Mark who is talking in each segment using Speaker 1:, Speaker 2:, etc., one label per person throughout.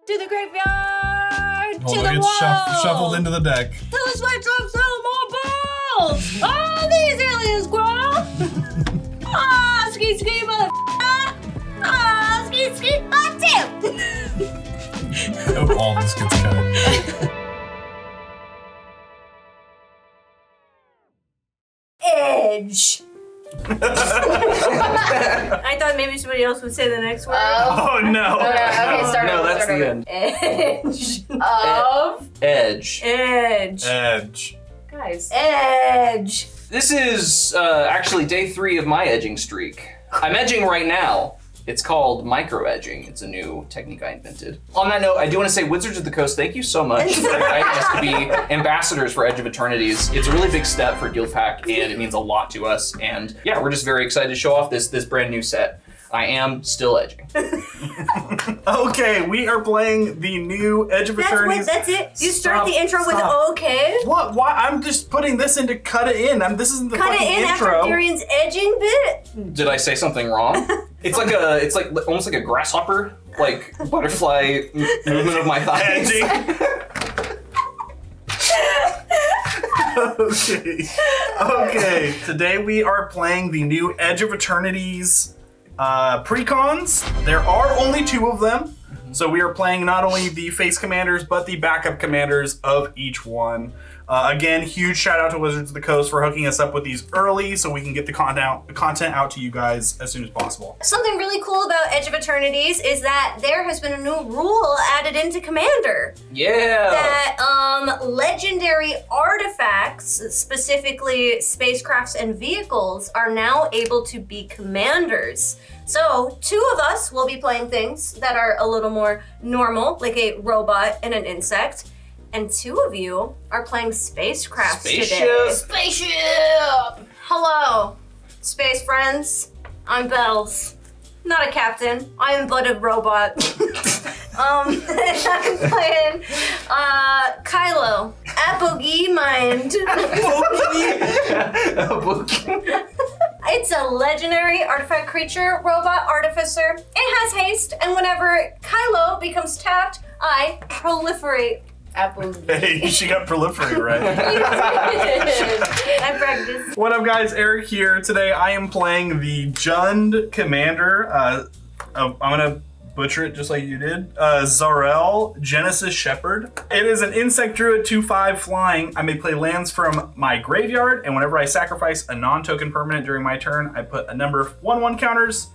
Speaker 1: To the graveyard!
Speaker 2: Hold
Speaker 1: to
Speaker 2: on,
Speaker 1: the
Speaker 2: it's
Speaker 1: wall!
Speaker 2: shuffled into the deck.
Speaker 1: To the switch of sell more balls! Oh, these aliens grow! Ah, ski ski motherfucker! Ah, ski ski damn!
Speaker 2: I hope all this gets cut.
Speaker 1: Edge. I thought maybe somebody else would say the next word.
Speaker 3: Oh no.
Speaker 4: Okay, start
Speaker 3: No,
Speaker 4: over,
Speaker 3: that's
Speaker 4: start
Speaker 3: the
Speaker 4: over.
Speaker 3: end.
Speaker 1: Edge.
Speaker 4: Of
Speaker 3: Edge.
Speaker 1: Edge.
Speaker 2: Edge.
Speaker 4: guys.
Speaker 1: Edge.
Speaker 3: This is actually day 3 of my edging streak. I'm edging right now. It's called micro edging. It's a new technique I invented. On that note, I do want to say Wizards of the Coast, thank you so much for inviting us to be ambassadors for Edge of Eternities. It's a really big step for Guildpact and it means a lot to us. And yeah, we're just very excited to show off this brand new set. I am still edging.
Speaker 5: Okay, we are playing the new Edge of Eternities.
Speaker 1: That's it? You start
Speaker 5: Stop,
Speaker 1: the intro with
Speaker 5: stop.
Speaker 1: okay?
Speaker 5: What? Why? I'm just putting this in to cut it in. This isn't the
Speaker 1: Cut it
Speaker 5: fucking
Speaker 1: in
Speaker 5: intro.
Speaker 1: after Darien's edging bit?
Speaker 3: Did I say something wrong? It's like almost like a grasshopper, like butterfly movement of my thighs.
Speaker 5: Okay. Today we are playing the new Edge of Eternities Precons. There are only 2 of them. So we are playing not only the face commanders, but the backup commanders of each one. Again, huge shout out to Wizards of the Coast for hooking us up with these early so we can get the content out to you guys as soon as possible.
Speaker 1: Something really cool about Edge of Eternities is that there has been a new rule added into Commander.
Speaker 3: Yeah.
Speaker 1: That legendary artifacts, specifically spacecrafts and vehicles, are now able to be commanders. So 2 of us will be playing things that are a little more normal, like a robot and an insect. And 2 of you are playing spacecrafts today. Spaceship! Hello, space friends. I'm Bells. Not a captain. I am but a robot. I'm playing Kylo. Apogee Mind. It's a legendary artifact creature, robot artificer. It has haste, and whenever Kylo becomes tapped, I proliferate.
Speaker 5: Hey, she got proliferate right.
Speaker 1: I practiced.
Speaker 5: What up, guys? Eric here. Today I am playing the Jund Commander. I'm gonna butcher it just like you did. Szarel, Genesis Shepherd. It is an insect druid 2/5 flying. I may play lands from my graveyard, and whenever I sacrifice a non-token permanent during my turn, I put a number of 1/1 counters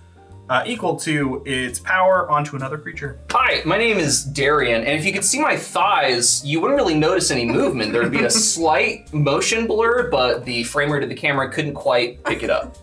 Speaker 5: equal to its power onto another creature.
Speaker 3: Hi, my name is Darien, and if you could see my thighs, you wouldn't really notice any movement. There would be a slight motion blur, but the frame rate of the camera couldn't quite pick it up.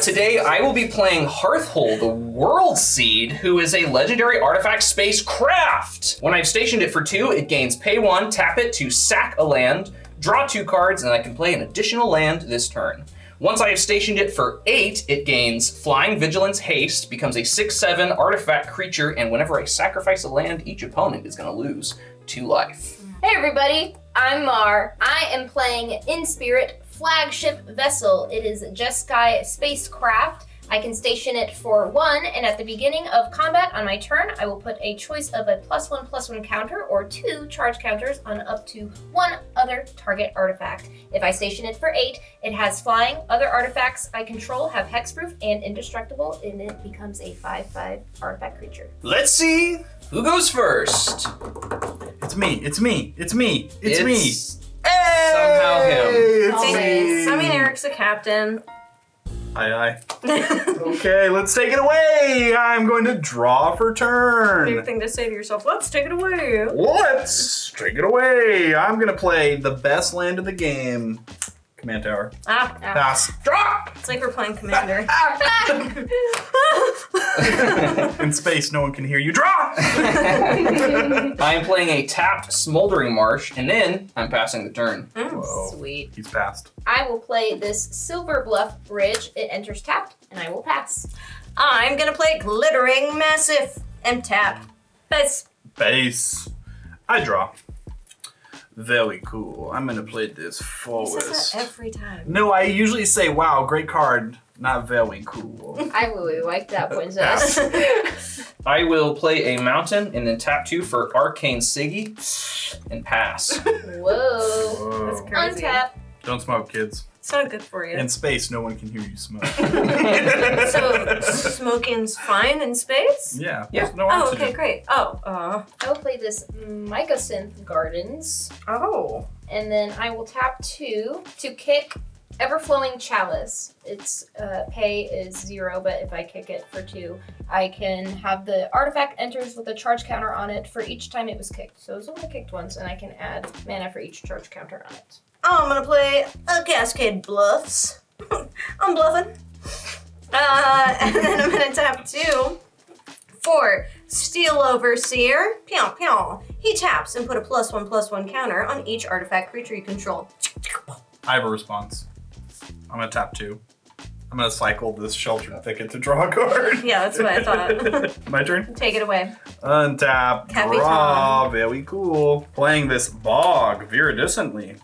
Speaker 3: Today, I will be playing Hearthhull, the World Seed, who is a legendary artifact spacecraft. When I've stationed it for 2, it gains pay 1, tap it to sack a land, draw 2 cards, and I can play an additional land this turn. Once I have stationed it for 8, it gains Flying, Vigilance, Haste, becomes a 6/7 artifact creature, and whenever I sacrifice a land, each opponent is gonna lose 2 life.
Speaker 4: Hey everybody, I'm Mar. I am playing Inspirit Flagship Vessel. It is a Jeskai spacecraft. I can station it for 1, and at the beginning of combat on my turn, I will put a choice of a +1/+1 counter or 2 charge counters on up to 1 other target artifact. If I station it for 8, it has flying. Other artifacts I control have hexproof and indestructible, and it becomes a 5/5 artifact creature.
Speaker 3: Let's see who goes first.
Speaker 5: It's me. Somehow
Speaker 3: him.
Speaker 5: It's me.
Speaker 1: I mean, Eric's a captain.
Speaker 5: Aye. Okay, let's take it away. I'm going to draw for
Speaker 1: Big
Speaker 5: turn.
Speaker 1: thing to say to yourself. Let's take it away.
Speaker 5: Let's take it away. I'm going to play the best land of the game. Command Tower. Pass. Draw!
Speaker 1: It's like we're playing Commander.
Speaker 5: In space, no one can hear you. Draw!
Speaker 3: I am playing a tapped Smoldering Marsh, and then I'm passing the turn.
Speaker 5: Whoa.
Speaker 4: Sweet.
Speaker 5: He's passed.
Speaker 4: I will play this Silver Bluff Bridge. It enters tapped, and I will pass.
Speaker 1: I'm gonna play Glittering Massive and tap. Base.
Speaker 5: Base. I draw. Very cool. I'm gonna play this
Speaker 1: He
Speaker 5: forest.
Speaker 1: says that every time.
Speaker 5: No, I usually say, wow, great card. Not very cool.
Speaker 4: I really like that, princess.
Speaker 3: I will play a mountain and then tap 2 for Arcane Siggy and pass.
Speaker 4: Whoa.
Speaker 1: That's crazy.
Speaker 4: Untap.
Speaker 5: Don't smoke, kids.
Speaker 1: It's not good for you.
Speaker 5: In space, no one can hear you smoke.
Speaker 1: So smoking's fine in space?
Speaker 5: Yeah.
Speaker 3: Yeah.
Speaker 5: There's no
Speaker 1: Oh,
Speaker 5: oxygen.
Speaker 1: okay, great. Oh,
Speaker 4: I will play this Mycosynth Gardens,
Speaker 1: oh.
Speaker 4: and then I will tap 2 to kick Everflowing Chalice. Its pay is 0, but if I kick it for 2, I can have the artifact enters with a charge counter on it for each time it was kicked. So it was only kicked once, and I can add mana for each charge counter on it.
Speaker 1: I'm gonna play a Cascade Bluffs. I'm bluffing. And then I'm gonna tap 2 for Steel Overseer. Pew, pew. He taps and put a +1/+1 counter on each artifact creature you control.
Speaker 5: I have a response. I'm gonna tap 2. I'm gonna cycle this Sheltered Thicket to draw a card.
Speaker 1: Yeah, that's what I thought.
Speaker 5: My turn.
Speaker 1: Take it away.
Speaker 5: Untap,
Speaker 1: Capitan.
Speaker 5: draw, very cool. Playing this Bog Viridescently.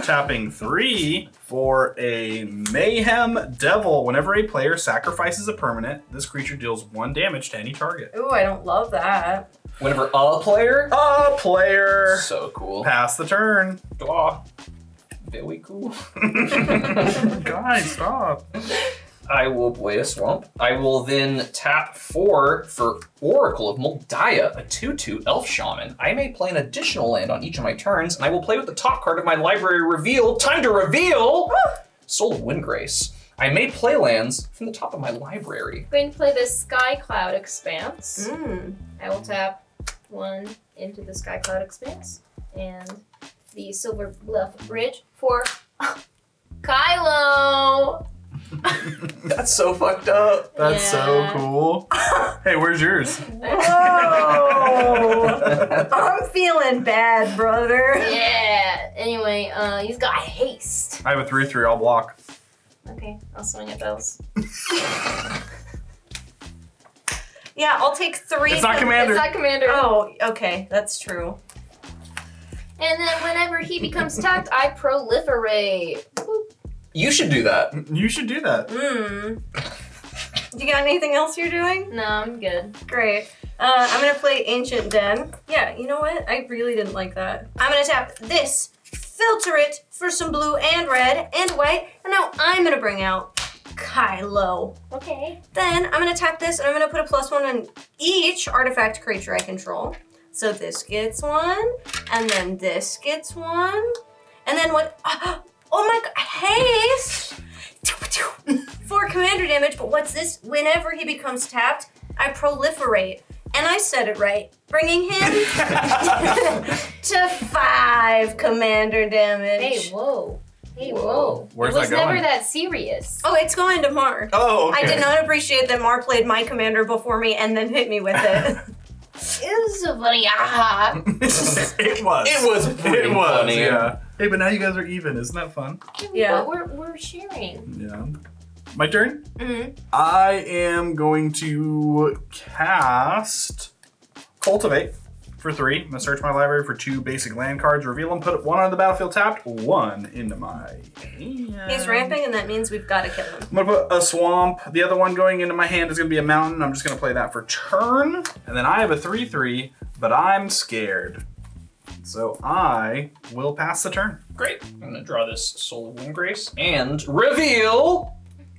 Speaker 5: Tapping 3 for a Mayhem Devil. Whenever a player sacrifices a permanent, this creature deals 1 damage to any target.
Speaker 1: Ooh, I don't love that.
Speaker 3: Whenever a player.
Speaker 5: A player.
Speaker 3: So cool.
Speaker 5: Pass the turn.
Speaker 3: Draw. Very cool.
Speaker 5: Guys, stop.
Speaker 3: I will play a swamp. I will then tap 4 for Oracle of Moldiah, a 2/2 elf shaman. I may play an additional land on each of my turns, and I will play with the top card of my library reveal. Time to reveal! Soul of Windgrace. I may play lands from the top of my library.
Speaker 4: I'm going to play this Sky Cloud Expanse.
Speaker 1: Mm.
Speaker 4: I will tap 1 into the Sky Cloud Expanse and the Silver Bluff Bridge for Kylo.
Speaker 3: That's so fucked up.
Speaker 5: That's so
Speaker 4: Yeah.
Speaker 5: cool. Hey, where's yours?
Speaker 1: Whoa! I'm feeling bad, brother.
Speaker 4: Yeah. Anyway, he's got haste.
Speaker 5: I have a 3/3. I'll block.
Speaker 4: Okay, I'll swing at those.
Speaker 1: Yeah, I'll take 3.
Speaker 5: It's not Commander.
Speaker 4: It's not Commander.
Speaker 1: Oh, okay, that's true.
Speaker 4: And then whenever he becomes tapped, I proliferate. Boop.
Speaker 3: You should do that.
Speaker 5: You should do that.
Speaker 1: You got anything else you're doing?
Speaker 4: No, I'm good.
Speaker 1: Great. I'm gonna play Ancient Den. Yeah, you know what? I really didn't like that. I'm gonna tap this, filter it for some blue and red and white, and now I'm gonna bring out Kylo.
Speaker 4: Okay.
Speaker 1: Then I'm gonna tap this and I'm gonna put a +1 on each artifact creature I control. So this gets 1, and then this gets 1, and then what? Oh my god, haste! For commander damage, but what's this? Whenever he becomes tapped, I proliferate. And I said it right, bringing him to 5 commander damage.
Speaker 4: Hey, whoa. Hey, whoa.
Speaker 5: Where's
Speaker 4: it was
Speaker 5: that going?
Speaker 4: never that serious.
Speaker 1: Oh, it's going to Mar.
Speaker 5: Oh, okay.
Speaker 1: I did not appreciate that Mar played my commander before me and then hit me with it.
Speaker 4: It was so funny. Ah.
Speaker 5: It was.
Speaker 3: It was pretty
Speaker 5: It was,
Speaker 3: funny.
Speaker 5: yeah. Hey, but now you guys are even. Isn't that fun?
Speaker 1: Yeah.
Speaker 4: But we're sharing.
Speaker 5: Yeah. My turn?
Speaker 1: Mhm.
Speaker 5: I am going to cast Cultivate for 3. I'm going to search my library for 2 basic land cards, reveal them, put 1 on the battlefield tapped, 1 into my hand.
Speaker 1: He's ramping, and that means we've got to kill him.
Speaker 5: I'm going to put a swamp. The other one going into my hand is going to be a mountain. I'm just going to play that for turn. And then I have a 3/3, but I'm scared. So I will pass the turn.
Speaker 3: Great. I'm going to draw this Soul of Windgrace and reveal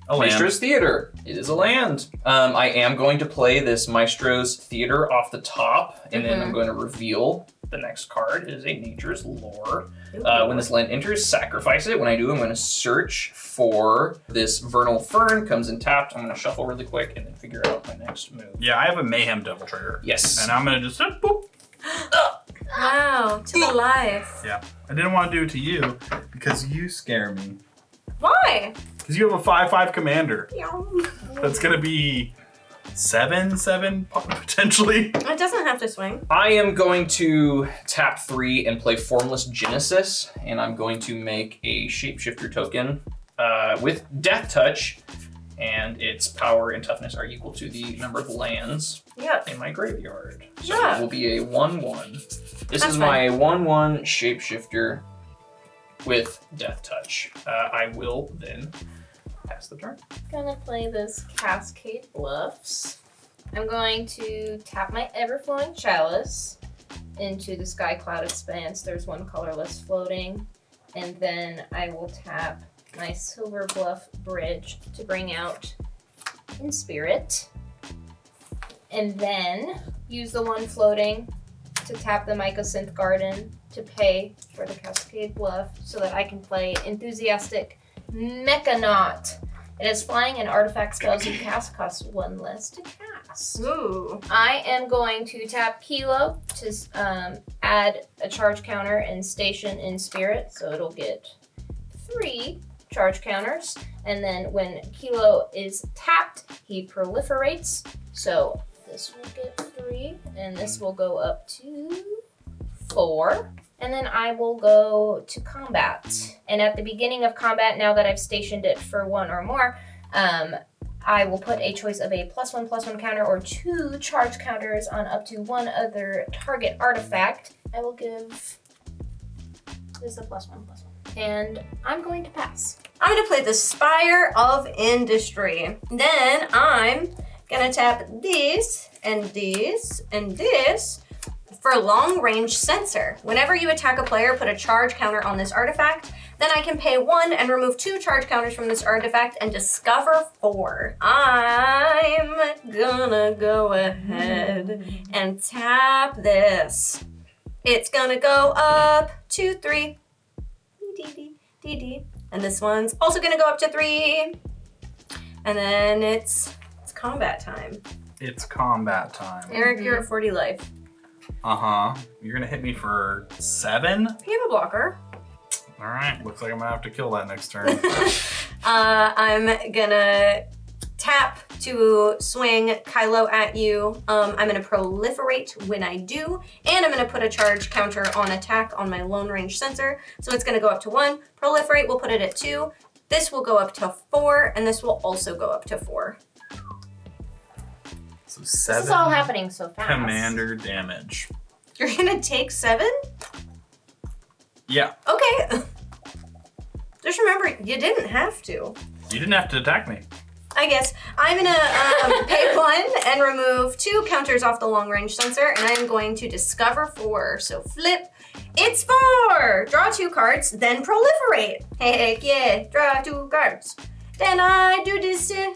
Speaker 5: A land.
Speaker 3: Maestro's Theater. It is a land. I am going to play this Maestro's Theater off the top, and then I'm going to reveal the next card. It is a Nature's Lore. When this land enters, sacrifice it. When I do, I'm going to search for this Vernal Fern. Comes in tapped. I'm going to shuffle really quick and then figure out my next move.
Speaker 5: Yeah, I have a Mayhem Devil trigger.
Speaker 3: Yes.
Speaker 5: And I'm going to just, boop.
Speaker 1: Wow, to the life.
Speaker 5: Yeah. I didn't want to do it to you because you scare me.
Speaker 1: Why?
Speaker 5: Because you have a 5/5 commander. That's going to be 7/7 potentially.
Speaker 1: It doesn't have to swing.
Speaker 3: I am going to tap 3 and play Formless Genesis, and I'm going to make a Shapeshifter token with Death Touch, and its power and toughness are equal to the number of lands
Speaker 1: Yeah.
Speaker 3: in my graveyard. So
Speaker 1: Yeah.
Speaker 3: it will be a 1/1. This
Speaker 1: That's
Speaker 3: is my 1/1 Shapeshifter with Death Touch. I will then Pass the turn.
Speaker 4: Gonna play this Cascade Bluffs. I'm going to tap my Ever-Flowing Chalice into the Sky Cloud Expanse. There's one colorless floating. And then I will tap my Silver Bluff Bridge to bring out Inspirit. And then use the one floating to tap the Mycosynth Garden to pay for the Cascade Bluff so that I can play Enthusiastic Mechanaut. It is flying and artifact spells you cast cost 1 less to cast.
Speaker 1: Ooh.
Speaker 4: I am going to tap Kilo to add a charge counter and station Inspirit, so it'll get 3 charge counters. And then when Kilo is tapped, he proliferates. So this will get 3, and this will go up to 4. And then I will go to combat. And at the beginning of combat, now that I've stationed it for 1 or more, I will put a choice of a +1/+1 counter or 2 charge counters on up to 1 other target artifact. I will give this a +1/+1. And I'm going to pass.
Speaker 1: I'm gonna play the Spire of Industry. Then I'm gonna tap this and this and this for long range sensor. Whenever you attack a player, put a charge counter on this artifact. Then I can pay 1 and remove 2 charge counters from this artifact and discover 4. I'm gonna go ahead and tap this. It's gonna go up to 3. And this one's also gonna go up to 3. And then it's combat time.
Speaker 5: It's combat time.
Speaker 1: Eric, you're at 40 life.
Speaker 5: You're gonna hit me for 7?
Speaker 1: You have a blocker.
Speaker 5: All right, looks like I'm gonna have to kill that next turn.
Speaker 1: I'm gonna tap to swing Kylo at you. I'm gonna proliferate when I do, and I'm gonna put a charge counter on attack on my long range sensor. So it's gonna go up to 1. Proliferate, we'll put it at 2. This will go up to 4, and this will also go up to 4.
Speaker 5: So
Speaker 4: This
Speaker 5: 7
Speaker 4: is all happening so fast.
Speaker 5: commander damage.
Speaker 1: You're gonna take 7?
Speaker 5: Yeah,
Speaker 1: Okay. Just remember, you didn't have to.
Speaker 5: you didn't have to attack me.
Speaker 1: I guess I'm gonna pay 1 and remove 2 counters off the long range sensor, and I'm going to discover 4. So flip, it's 4. Draw 2 cards, then proliferate. Heck yeah, draw 2 cards. Then I do this. Wee.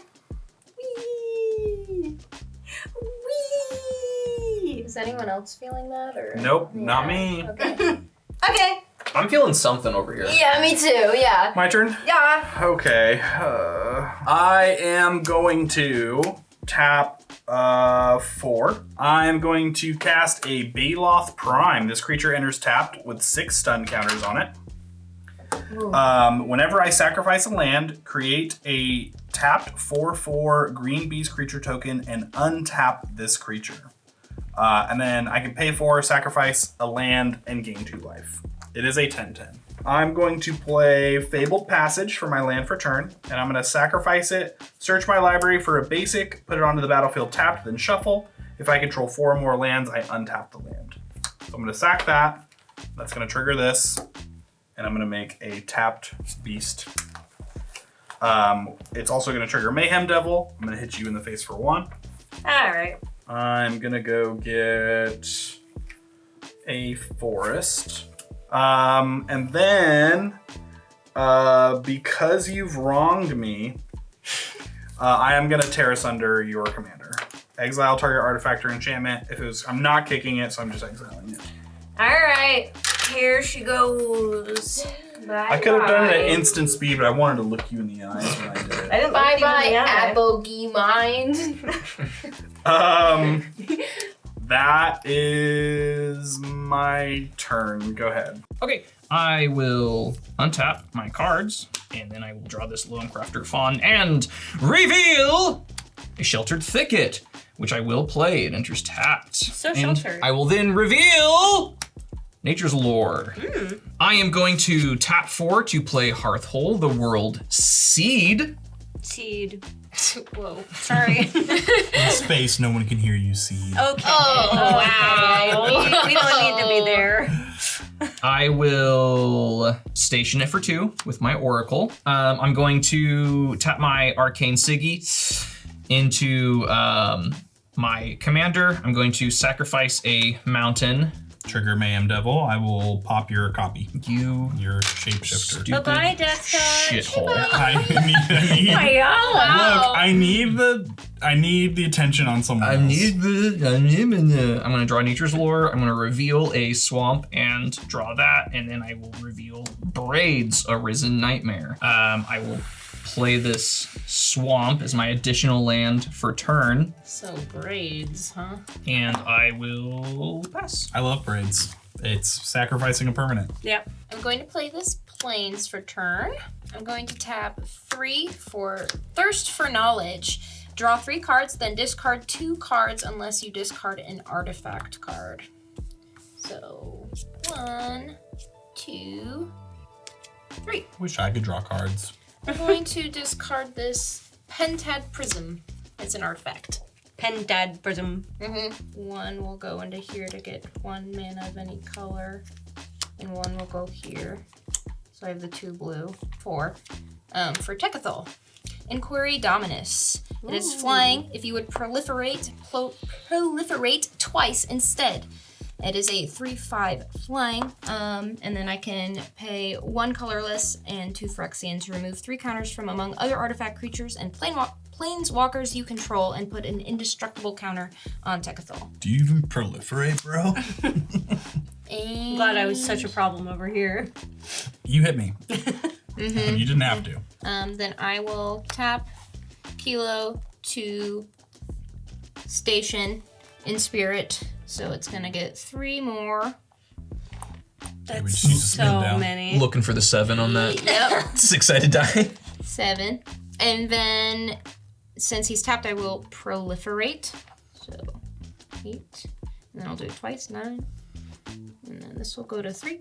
Speaker 1: Wee.
Speaker 4: Is anyone else feeling that? Or
Speaker 5: Nope, not me.
Speaker 4: Okay.
Speaker 1: Okay.
Speaker 3: I'm feeling something over here.
Speaker 4: Yeah, me too. Yeah.
Speaker 5: My turn?
Speaker 1: Yeah.
Speaker 5: Okay. I am going to tap 4. I'm going to cast a Baloth Prime. This creature enters tapped with 6 stun counters on it. Whenever I sacrifice a land, create a tapped 4/4 green beast creature token and untap this creature. And then I can pay 4, sacrifice a land, and gain 2 life. It is a 10/10. I'm going to play Fabled Passage for my land for turn, and I'm going to sacrifice it, search my library for a basic, put it onto the battlefield tapped, then shuffle. If I control 4 or more lands, I untap the land. So I'm going to sack that. That's going to trigger this, and I'm going to make a tapped beast. It's also going to trigger Mayhem Devil. I'm going to hit you in the face for 1.
Speaker 1: All right.
Speaker 5: I'm going to go get a forest. And then, because you've wronged me, I am gonna tear asunder your commander. Exile target artifact or enchantment. I'm not kicking it, so I'm just exiling it.
Speaker 1: All right. Here she goes. Bye.
Speaker 5: I could have done it at instant speed, but I wanted to look you in the eyes when I did it.
Speaker 1: I didn't
Speaker 4: Bye
Speaker 1: look you in
Speaker 4: bye,
Speaker 1: the eye.
Speaker 4: Abogie Mind.
Speaker 5: That is my turn. Go ahead.
Speaker 6: Okay, I will untap my cards, and then I will draw this Lone Crafter Fawn and reveal a Sheltered Thicket, which I will play. It enters tapped.
Speaker 1: So
Speaker 6: And
Speaker 1: sheltered.
Speaker 6: I will then reveal Nature's Lore. I am going to tap 4 to play Hearthhull, the World Seed.
Speaker 1: Seed.
Speaker 4: Whoa.
Speaker 1: Sorry.
Speaker 2: In space, no one can hear you see.
Speaker 1: Okay.
Speaker 4: Oh,
Speaker 1: wow. We don't need to be there.
Speaker 6: I will station it for 2 with my Oracle. I'm going to tap my Arcane Siggy into my commander. I'm going to sacrifice a mountain.
Speaker 5: Trigger Mayhem Devil. I will pop your copy. Your shapeshifter.
Speaker 6: Stupid
Speaker 1: Bye-bye, Death
Speaker 6: shithole.
Speaker 5: I need
Speaker 4: Wow.
Speaker 5: Look, I need the attention on someone else.
Speaker 6: I'm gonna draw Nature's Lore. I'm gonna reveal a swamp and draw that, and then I will reveal Braids, Arisen Nightmare. I will play this swamp as my additional land for turn,
Speaker 7: So braids, huh?
Speaker 6: and I will pass.
Speaker 5: I love braids. It's sacrificing a permanent.
Speaker 1: Yep.
Speaker 4: I'm going to play this Plains for turn. I'm going to tap 3 for Thirst for Knowledge. Draw 3 cards, then discard 2 cards unless you discard an artifact card. So 1, 2, 3.
Speaker 5: Wish I could draw cards.
Speaker 4: I'm going to discard this Pentad Prism. It's an artifact.
Speaker 1: Pentad Prism.
Speaker 4: 1 will go into here to get 1 mana of any color, and 1 will go here. So I have the 2 blue. 4. For Hearthhull. Inquiry Dominus. It is flying. If you would proliferate twice instead. It is a 3/5 flying, and then I can pay 1 colorless and 2 Phyrexian to remove 3 counters from among other artifact creatures and planeswalkers you control and put an indestructible counter on Hearthhull.
Speaker 5: Do you even proliferate, bro?
Speaker 4: And
Speaker 1: Glad I was such a problem over here.
Speaker 5: You hit me. And you didn't have to.
Speaker 4: then I will tap Kilo to station Inspirit, so it's gonna get 3 more.
Speaker 5: we
Speaker 1: That's
Speaker 5: just need to spin
Speaker 1: so
Speaker 5: down.
Speaker 1: many.
Speaker 6: Looking for the 7 on that.
Speaker 4: Yep.
Speaker 6: 6-sided die.
Speaker 4: 7. And then, since he's tapped, I will proliferate. So, 8. And then I'll do it twice, 9. And then this will go to 3.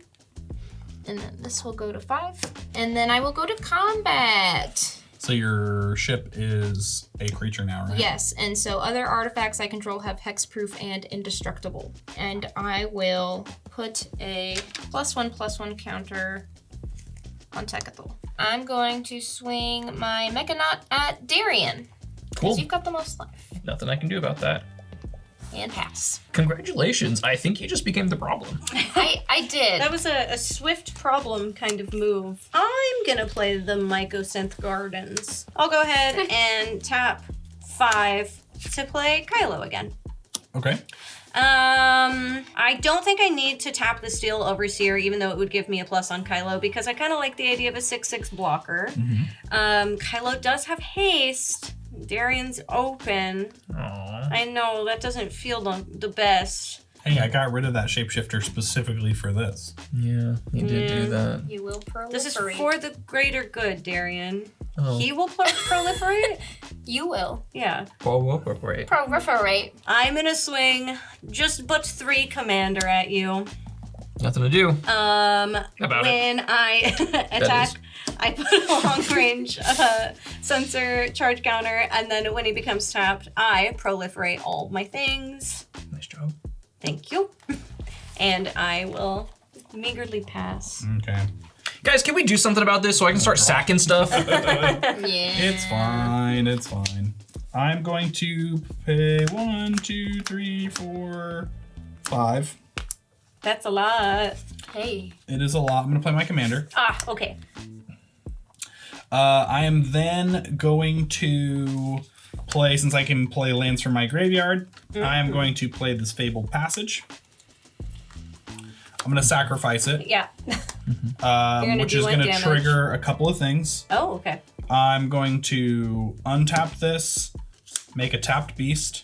Speaker 4: And then this will go to 5. And then I will go to combat.
Speaker 5: So your ship is a creature now, right?
Speaker 4: Yes, and so other artifacts I control have hexproof and indestructible. And I will put a +1/+1 counter on Hearthhull. I'm going to swing my Mechanaut at Darien.
Speaker 6: Cool.
Speaker 4: Because you've got the most life.
Speaker 6: Nothing I can do about that.
Speaker 4: And pass.
Speaker 6: Congratulations. I think you just became the problem.
Speaker 4: I did.
Speaker 1: That was a swift problem kind of move. I'm gonna play the Mycosynth Gardens. I'll go ahead and tap 5 to play Kylo again.
Speaker 5: Okay.
Speaker 1: I don't think I need to tap the Steel Overseer, even though it would give me a plus on Kylo, because I kind of like the idea of a 6/6 blocker. Kylo does have haste. Darien's open.
Speaker 6: Aww.
Speaker 1: I know, that doesn't feel the best.
Speaker 5: Hey, I got rid of that shapeshifter specifically for this.
Speaker 6: Yeah, you did do that.
Speaker 4: You will proliferate.
Speaker 1: This is for the greater good, Darien.
Speaker 6: Oh.
Speaker 1: He will proliferate?
Speaker 4: You will.
Speaker 1: Yeah.
Speaker 6: Proliferate.
Speaker 4: Proliferate.
Speaker 1: I'm gonna swing just but 3 commander at you.
Speaker 6: Nothing to do. About
Speaker 1: When I attack, I put a long range sensor charge counter, and then when he becomes tapped, I proliferate all my things.
Speaker 6: Nice job.
Speaker 1: Thank you. And I will meagerly pass.
Speaker 5: Okay.
Speaker 6: Guys, can we do something about this so I can start sacking stuff?
Speaker 4: Yeah.
Speaker 5: It's fine. It's fine. I'm going to pay 1, 2, 3, 4, 5.
Speaker 1: That's a lot.
Speaker 4: Hey.
Speaker 5: It is a lot. I'm going to play my commander.
Speaker 1: Ah, okay.
Speaker 5: I am then going to play, since I can play lands from my graveyard, I am going to play this Fabled Passage. I'm going to sacrifice it,
Speaker 1: Yeah. gonna
Speaker 5: which
Speaker 1: do
Speaker 5: is
Speaker 1: what
Speaker 5: going to
Speaker 1: damage?
Speaker 5: trigger a couple of things.
Speaker 1: Oh, okay.
Speaker 5: I'm going to untap this, make a tapped beast.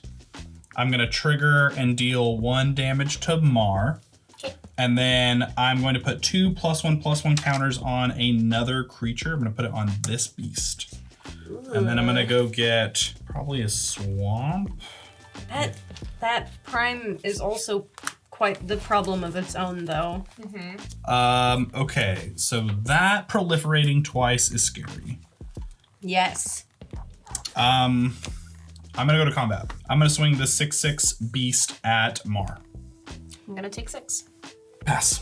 Speaker 5: I'm going to trigger and deal 1 damage to Mar.
Speaker 4: Okay.
Speaker 5: And then I'm going to put 2 +1/+1 counters on another creature. I'm going to put it on this beast. And then I'm going to go get probably a swamp.
Speaker 1: That prime is also quite the problem of its own, though.
Speaker 5: Okay, so that proliferating twice is scary.
Speaker 1: Yes.
Speaker 5: I'm going to go to combat. I'm going to swing the 6/6 beast at Mar.
Speaker 4: I'm gonna take 6.
Speaker 2: Pass.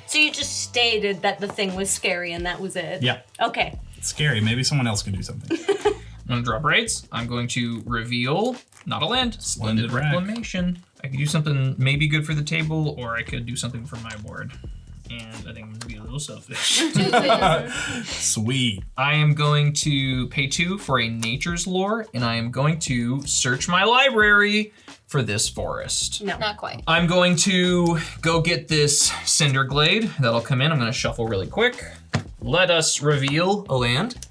Speaker 1: So you just stated that the thing was scary and that was it?
Speaker 2: Yeah.
Speaker 1: Okay.
Speaker 2: It's scary. Maybe someone else can do something.
Speaker 6: I'm gonna drop raids. I'm going to reveal, not a land, Splendid
Speaker 2: Rack.
Speaker 6: Reclamation. I could do something maybe good for the table, or I could do something for my board. And I think I'm gonna be a little selfish.
Speaker 2: Sweet.
Speaker 6: I am going to pay 2 for a nature's lore, and I am going to search my library for this forest.
Speaker 1: No.
Speaker 4: Not quite.
Speaker 6: I'm going to go get this Cinder Glade. That'll come in. I'm going to shuffle really quick. Let us reveal a land.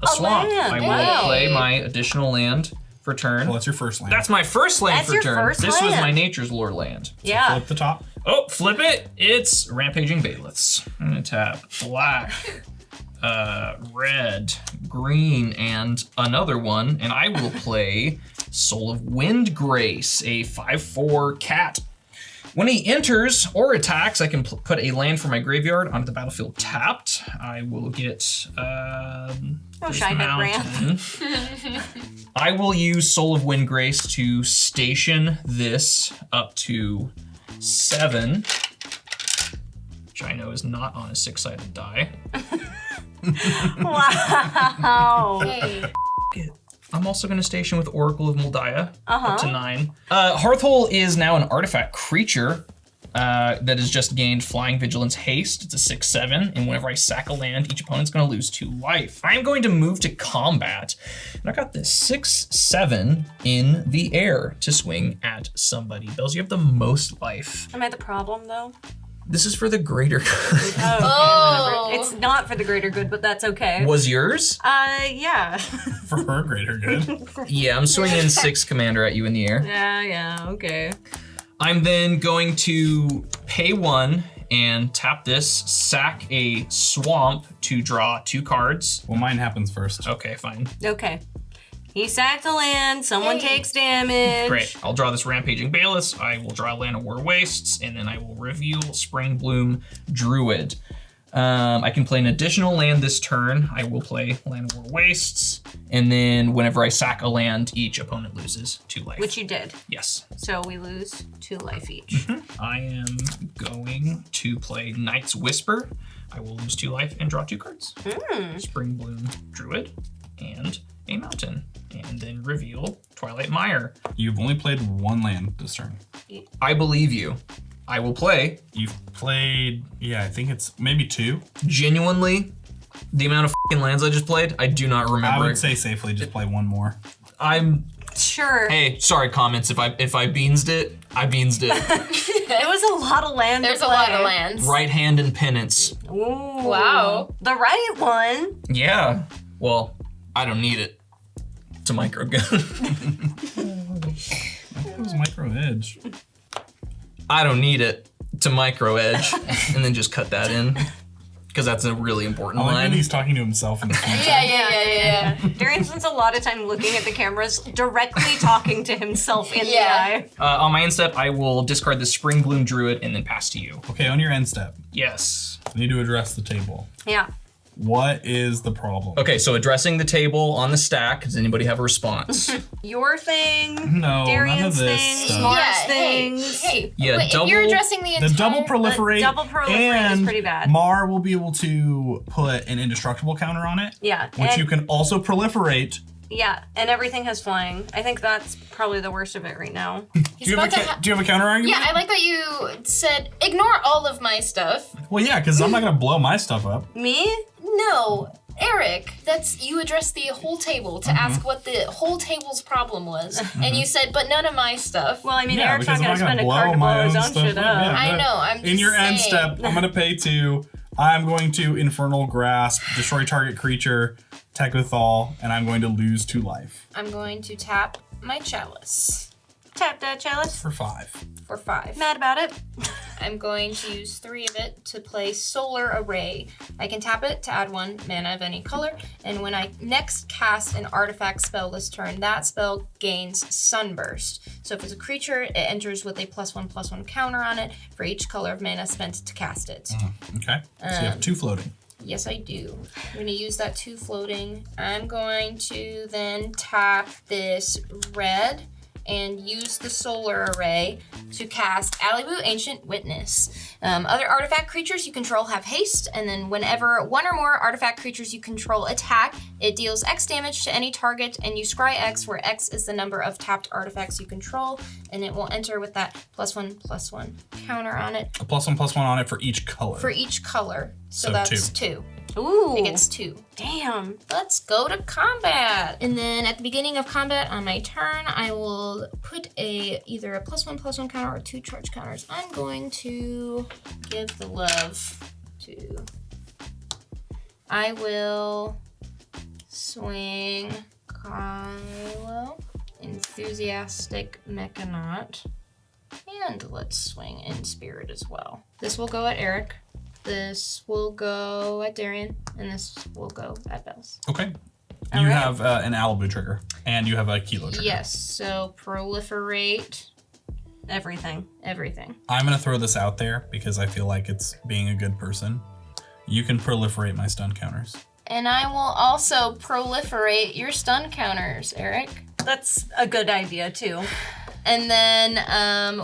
Speaker 6: A swamp.
Speaker 1: land.
Speaker 6: I will
Speaker 1: Wow.
Speaker 6: play my additional land for turn.
Speaker 2: Well, that's your first land.
Speaker 6: That's my first land
Speaker 1: That's
Speaker 6: for
Speaker 1: your
Speaker 6: turn.
Speaker 1: first
Speaker 6: This was
Speaker 1: land.
Speaker 6: my nature's lore land.
Speaker 1: Yeah.
Speaker 2: Flip the top.
Speaker 6: Oh, flip it. It's Rampaging Bailiffs. I'm going to tap black, red, green, and another one. And I will play Soul of Wind Grace, a 5/4 cat. When he enters or attacks, I can put a land from my graveyard onto the battlefield tapped. I will get this
Speaker 1: shy head
Speaker 6: mountain. I will use Soul of Wind Grace to station this up to 7, which I know is not on a 6-sided die.
Speaker 1: Wow.
Speaker 4: Hey.
Speaker 6: I'm also going to station with Oracle of Moldiah up to
Speaker 1: Uh-huh.
Speaker 6: 9. Hearthhull is now an artifact creature that has just gained Flying Vigilance Haste. It's a 6/7, and whenever I sack a land, each opponent's going to lose 2 life. I'm going to move to combat, and I got this 6/7 in the air to swing at somebody. Bells, you have the most life.
Speaker 1: Am I the problem though?
Speaker 6: This is for the greater good.
Speaker 4: Oh.
Speaker 1: It's not for the greater good, but that's okay.
Speaker 6: Was yours?
Speaker 1: Yeah.
Speaker 2: For her greater good.
Speaker 6: Yeah, I'm swinging 6 commander at you in the air.
Speaker 1: Yeah, okay.
Speaker 6: I'm then going to pay 1 and tap this, sack a swamp to draw 2 cards.
Speaker 2: Well, mine happens first.
Speaker 6: Okay, fine.
Speaker 1: Okay. He sacked a land, someone
Speaker 4: Hey.
Speaker 1: takes damage.
Speaker 6: Great. I'll draw this Rampaging Bailiffs. I will draw Land of War Wastes, and then I will reveal Spring Bloom Druid. I can play an additional land this turn. I will play Land of War Wastes, and then whenever I sack a land, each opponent loses 2 life.
Speaker 1: Which you did.
Speaker 6: Yes.
Speaker 1: So we lose 2 life each.
Speaker 6: I am going to play Knight's Whisper. I will lose 2 life and draw 2 cards. Spring Bloom Druid and a mountain. And then reveal Twilight Mire.
Speaker 2: You've only played 1 land this turn.
Speaker 6: I believe you. I will play.
Speaker 2: You've played, yeah, I think it's maybe 2.
Speaker 6: Genuinely, the amount of f***ing lands I just played, I do not remember.
Speaker 2: I would say safely just play 1 more.
Speaker 6: I'm.
Speaker 1: Sure.
Speaker 6: Hey, sorry comments. If I beansed it, I beansed it.
Speaker 1: It was a lot of land.
Speaker 4: There's
Speaker 1: to
Speaker 4: a lot
Speaker 1: play.
Speaker 4: of lands.
Speaker 6: Right hand and penance.
Speaker 1: Ooh.
Speaker 4: Wow.
Speaker 1: The right one.
Speaker 6: Yeah. Well, I don't need it. It's a micro gun.
Speaker 2: It was micro edge.
Speaker 6: I don't need it to micro edge, and then just cut that in, because that's a really important
Speaker 2: I like
Speaker 6: line.
Speaker 2: that he's talking to himself in the future.
Speaker 4: Yeah.
Speaker 1: Darien spends a lot of time looking at the cameras, directly talking to himself in
Speaker 4: Yeah.
Speaker 1: the eye.
Speaker 6: On my end step, I will discard the Spring Bloom Druid and then pass to you.
Speaker 2: Okay, on your end step,
Speaker 6: Yes.
Speaker 2: you need to address the table.
Speaker 1: Yeah.
Speaker 2: What is the problem?
Speaker 6: Okay, so addressing the table on the stack. Does anybody have a response?
Speaker 1: Your thing.
Speaker 2: No, none
Speaker 1: Darien's
Speaker 2: of this
Speaker 1: thing.
Speaker 2: stuff.
Speaker 1: Mars
Speaker 4: Yeah,
Speaker 1: things.
Speaker 4: Hey,
Speaker 6: Yeah,
Speaker 4: wait,
Speaker 6: double-
Speaker 4: if you're addressing the entire...
Speaker 2: The double proliferate,
Speaker 1: double proliferate is
Speaker 2: and
Speaker 1: pretty bad.
Speaker 2: Mar will be able to put an indestructible counter on it,
Speaker 1: Yeah.
Speaker 2: which
Speaker 1: and,
Speaker 2: you can also proliferate.
Speaker 1: Yeah, and everything has flying. I think that's probably the worst of it right now.
Speaker 4: He's
Speaker 2: Do you, have
Speaker 4: about
Speaker 2: a,
Speaker 4: to
Speaker 2: do you have a counter argument?
Speaker 4: Yeah, I like that you said, ignore all of my stuff.
Speaker 2: Well, yeah, because I'm not going to blow my stuff up.
Speaker 1: Me?
Speaker 4: No, Eric, that's you addressed the whole table to ask what the whole table's problem was. And you said, but none of my stuff.
Speaker 1: Well, I mean,
Speaker 2: Yeah,
Speaker 1: Eric's not
Speaker 2: because
Speaker 1: going
Speaker 2: I'm
Speaker 1: to
Speaker 2: not
Speaker 1: spend a
Speaker 2: gonna
Speaker 1: card to
Speaker 2: blow
Speaker 1: blow his
Speaker 2: my
Speaker 1: own
Speaker 2: own stuff
Speaker 1: shit
Speaker 2: up.
Speaker 1: up.
Speaker 2: Yeah.
Speaker 4: I know, I'm just
Speaker 2: In your end
Speaker 4: saying.
Speaker 2: step, I'm going to pay 2. I'm going to Infernal Grasp, destroy target creature, Hearthhull, and I'm going to lose 2 life
Speaker 4: I'm going to tap my chalice
Speaker 1: Tap that chalice.
Speaker 2: for 5.
Speaker 4: for 5.
Speaker 1: Mad about it.
Speaker 4: I'm going to use 3 of it to play Solar Array. I can tap it to add 1 mana of any color, and when I next cast an artifact spell this turn, that spell gains Sunburst. So if it's a creature, it enters with a +1/+1 counter on it for each color of mana spent to cast it.
Speaker 2: Okay? So you have 2 floating.
Speaker 4: Yes, I do. I'm going to use that 2 floating. I'm going to then tap this red and use the solar array to cast Alibu Ancient Witness. Other artifact creatures you control have haste, and then whenever one or more artifact creatures you control attack, it deals X damage to any target, and you scry X, where X is the number of tapped artifacts you control, and it will enter with that +1/+1 counter on it.
Speaker 2: A +1/+1 on it for each color.
Speaker 4: For each color. So
Speaker 2: So
Speaker 4: that's 2.
Speaker 1: Ooh.
Speaker 4: It gets 2.
Speaker 1: Damn.
Speaker 4: Let's go to combat. And then at the beginning of combat on my turn, I will put either a +1/+1 counter or 2 charge counters. I'm going to give the love to... I will swing Kylo, Enthusiastic Mechanaut, and let's swing Inspirit as well. This will go at Eric. This will go at Darien, and this will go at Bells.
Speaker 2: Okay.
Speaker 1: All
Speaker 2: You
Speaker 1: right.
Speaker 2: have an Alibu trigger, and you have a Kilo trigger.
Speaker 4: Yes, so proliferate
Speaker 1: Everything.
Speaker 4: everything.
Speaker 2: I'm gonna throw this out there because I feel like it's being a good person. You can proliferate my stun counters.
Speaker 4: And I will also proliferate your stun counters, Eric.
Speaker 1: That's a good idea too.
Speaker 4: And then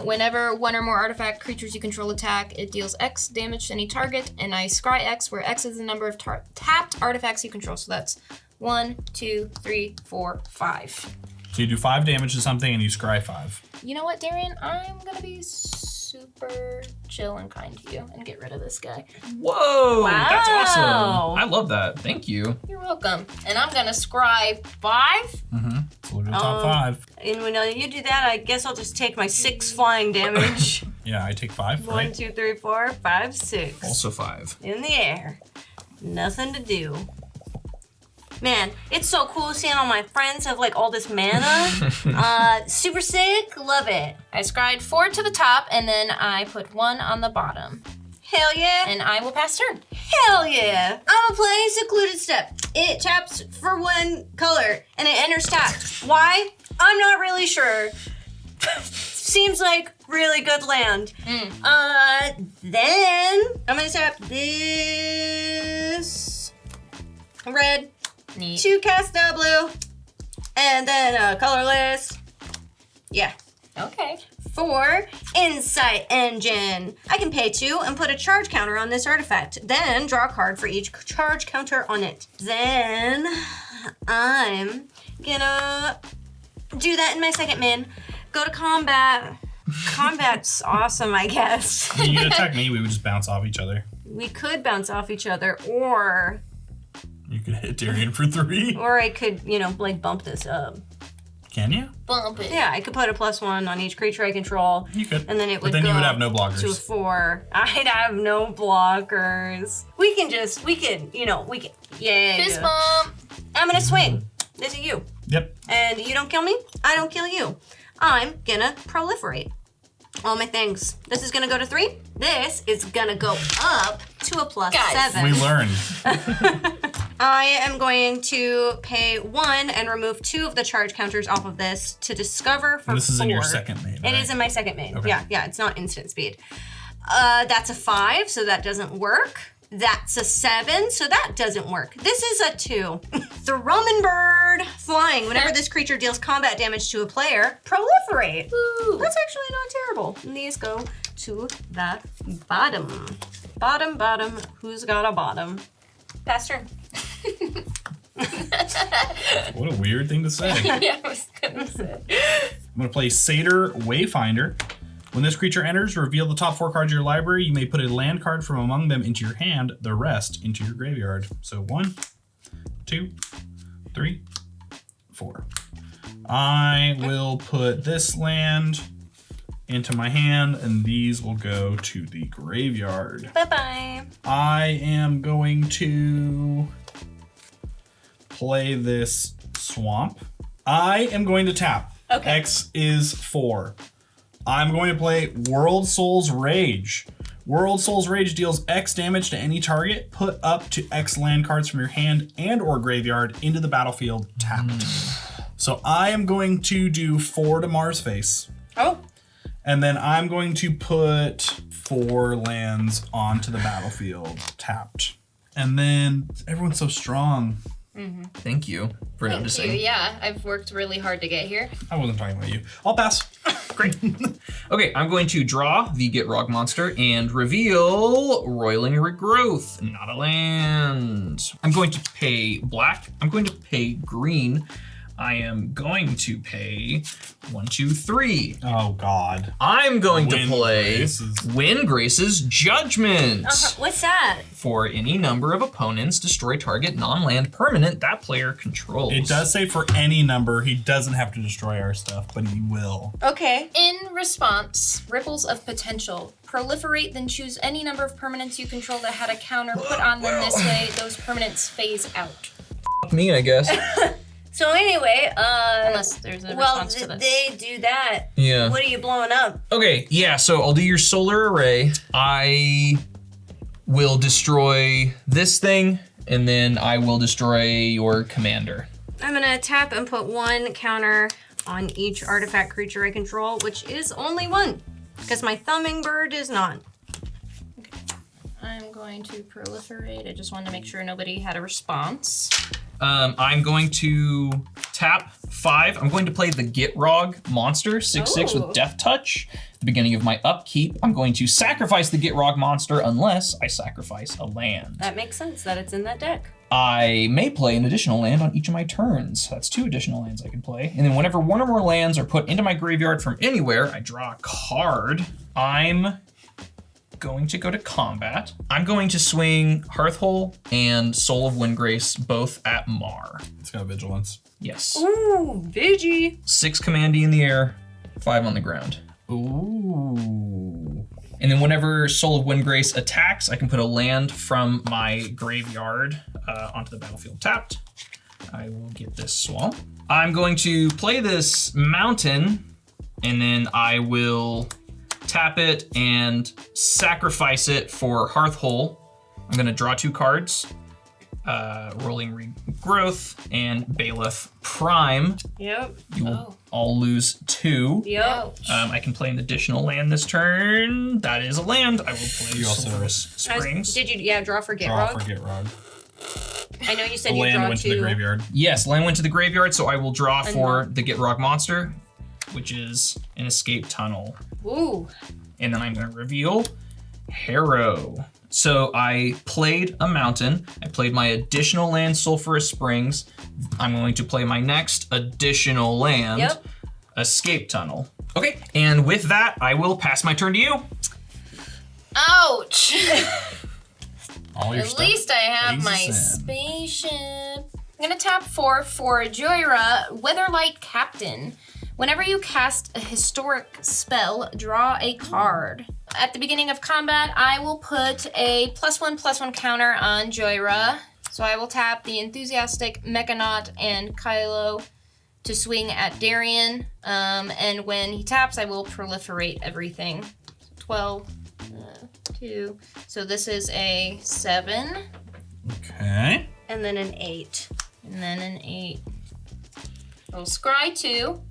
Speaker 4: whenever one or more artifact creatures you control attack, it deals X damage to any target, and I scry X, where X is the number of tapped artifacts you control. So that's 1, 2, 3, 4, 5.
Speaker 2: So you do 5 damage to something and you scry 5.
Speaker 4: You know what, Darien? I'm gonna be super chill and kind to you and get rid of this guy.
Speaker 6: Whoa, that's awesome.
Speaker 1: Wow.
Speaker 6: I love that. Thank you.
Speaker 4: You're welcome. And I'm gonna scry 5.
Speaker 2: Mm-hmm. So look at the top 5.
Speaker 1: And when you do that, I guess I'll just take my 6 flying damage.
Speaker 2: Yeah, I take 5,
Speaker 1: 1,
Speaker 2: right?
Speaker 1: 2, 3, 4, 5, 6.
Speaker 6: Also 5.
Speaker 1: In the air. Nothing to do. Man, it's so cool seeing all my friends have like all this mana. Super sick. Love it.
Speaker 4: I scried 4 to the top, and then I put 1 on the bottom.
Speaker 1: Hell yeah.
Speaker 4: And I will pass turn.
Speaker 1: Hell yeah. I'm gonna play Secluded Step. It taps for 1 color and it enters tapped. Why? I'm not really sure. Seems like really good land. Then I'm gonna tap this red.
Speaker 4: Neat.
Speaker 1: 2 cast blue, and then colorless. Yeah.
Speaker 4: Okay.
Speaker 1: 4 Insight Engine. I can pay 2 and put a charge counter on this artifact. Then draw a card for each charge counter on it. Then I'm gonna do that in my second min. Go to combat. Combat's awesome, I guess.
Speaker 2: When you attack me, we would just bounce off each other.
Speaker 1: We could bounce off each other, or
Speaker 2: You could hit Darien for 3.
Speaker 1: I could, like bump this up.
Speaker 2: Can you?
Speaker 4: Bump it.
Speaker 1: Yeah, I could put a +1 on each creature I control.
Speaker 2: You could.
Speaker 1: And then it would
Speaker 2: But then
Speaker 1: go
Speaker 2: you would have no
Speaker 1: to a
Speaker 2: blockers.
Speaker 1: 4. I'd have no blockers. We can, yeah.
Speaker 4: Fist bump.
Speaker 1: I'm gonna swing. This is you.
Speaker 2: Yep.
Speaker 1: And you don't kill me, I don't kill you. I'm gonna proliferate all my things. This is gonna go to 3. This is gonna go up to a +7.
Speaker 2: We learned.
Speaker 1: I am going to pay 1 and remove 2 of the charge counters off of this to discover for
Speaker 2: And this is in your
Speaker 1: 4.
Speaker 2: second main,
Speaker 1: It
Speaker 2: right?
Speaker 1: is in my second main.
Speaker 2: Okay.
Speaker 1: Yeah, it's not instant speed. That's a 5, so that doesn't work. That's a 7, so that doesn't work. This is a 2. Thrumming flying. Whenever this creature deals combat damage to a player, proliferate.
Speaker 4: Ooh.
Speaker 1: That's actually not terrible. And these go to the bottom. Bottom. Who's got a bottom? Pass turn.
Speaker 2: What a weird thing to say.
Speaker 4: Yeah, I was gonna say.
Speaker 2: I'm going to play Satyr Wayfinder. When this creature enters, reveal the top 4 cards of your library. You may put a land card from among them into your hand, the rest into your graveyard. So 1, 2, 3, 4. I will put this land into my hand, and these will go to the graveyard.
Speaker 1: Bye-bye.
Speaker 2: I am going to play this swamp. I am going to tap.
Speaker 1: Okay.
Speaker 2: X is 4. I'm going to play World Soul's Rage. World Soul's Rage deals X damage to any target. Put up to X land cards from your hand and or graveyard into the battlefield tapped. So I am going to do 4 to Mars Face.
Speaker 1: Oh.
Speaker 2: And then I'm going to put 4 lands onto the battlefield tapped. And then everyone's so strong.
Speaker 6: Thank you for
Speaker 4: Thank
Speaker 6: noticing.
Speaker 4: you. Yeah, I've worked really hard to get here.
Speaker 2: I wasn't talking about you. I'll pass.
Speaker 6: Great. Okay, I'm going to draw the Gitrog monster and reveal Roiling Regrowth, not a land. I'm going to pay black. I'm going to pay green. I am going to pay 1, 2, 3.
Speaker 2: Oh God.
Speaker 6: I'm going to play
Speaker 2: Windgrace's.
Speaker 6: Windgrace's Judgment.
Speaker 1: What's that?
Speaker 6: For any number of opponents, destroy target non-land permanent that player controls.
Speaker 2: It does say for any number. He doesn't have to destroy our stuff, but he will.
Speaker 1: Okay.
Speaker 4: In response, Ripples of Potential. Proliferate, then choose any number of permanents you control that had a counter put on them this way. Those permanents phase out.
Speaker 6: Fuck me, I guess.
Speaker 1: So anyway,
Speaker 4: Unless there's a
Speaker 1: well,
Speaker 4: response to this.
Speaker 1: they do that.
Speaker 6: Yeah.
Speaker 1: What are you blowing up?
Speaker 6: Okay, yeah, so I'll do your solar array. I will destroy this thing, and then I will destroy your commander.
Speaker 1: I'm gonna tap and put 1 counter on each artifact creature I control, which is only 1, because my thumbing bird is not.
Speaker 4: I'm going to proliferate. I just wanted to make sure nobody had a response.
Speaker 6: I'm going to tap 5. I'm going to play the Gitrog monster, 6/6
Speaker 1: Oh.
Speaker 6: with Death Touch. At the beginning of my upkeep, I'm going to sacrifice the Gitrog monster unless I sacrifice a land.
Speaker 1: That makes sense that it's in that deck.
Speaker 6: I may play an additional land on each of my turns. That's 2 additional lands I can play. And then whenever 1 or more lands are put into my graveyard from anywhere, I draw a card. I'm going to go to combat. I'm going to swing Hearthhull and Soul of Windgrace both at Mar.
Speaker 2: It's got vigilance.
Speaker 6: Yes.
Speaker 1: Ooh, Vigi.
Speaker 6: 6 commandy in the air, 5 on the ground. Ooh. And then whenever Soul of Windgrace attacks, I can put a land from my graveyard onto the battlefield tapped. I will get this swamp. I'm going to play this mountain, and then I will tap it and sacrifice it for Hearthhull. I'm gonna draw 2 cards. Rolling Regrowth and Bailiff Prime.
Speaker 1: Yep.
Speaker 6: You will all lose 2.
Speaker 1: Yep.
Speaker 6: I can play an additional land this turn. That is a land. I will play
Speaker 2: You also-
Speaker 6: Sulphurous Springs.
Speaker 1: Did you, draw for
Speaker 2: Draw
Speaker 1: Gitrog?
Speaker 2: for Gitrog.
Speaker 1: I know you said
Speaker 2: The
Speaker 1: you
Speaker 2: land
Speaker 1: draw
Speaker 2: went
Speaker 1: 2.
Speaker 2: to the graveyard.
Speaker 6: Yes, land went to the graveyard, so I will draw
Speaker 1: And
Speaker 6: for
Speaker 1: not-
Speaker 6: the Gitrog monster, which is an escape tunnel.
Speaker 1: Ooh.
Speaker 6: And then I'm going to reveal Harrow. So I played a mountain. I played my additional land, Sulphurous Springs. I'm going to play my next additional land,
Speaker 1: Yep.
Speaker 6: Escape Tunnel. Okay, and with that, I will pass my turn to you.
Speaker 4: Ouch!
Speaker 2: All your
Speaker 4: At
Speaker 2: stuff.
Speaker 4: least I have my
Speaker 2: phases in.
Speaker 4: spaceship. I'm gonna tap 4 for Joyra, Weatherlight Captain. Whenever you cast a historic spell, draw a card. At the beginning of combat, I will put a +1/+1 counter on Joyra. So I will tap the Enthusiastic, Mechanaut, and Kylo to swing at Darien. And when he taps, I will proliferate everything. 12, 2. So this is a 7,
Speaker 2: Okay.
Speaker 1: And then an 8.
Speaker 4: and then an 8. I'll scry 2.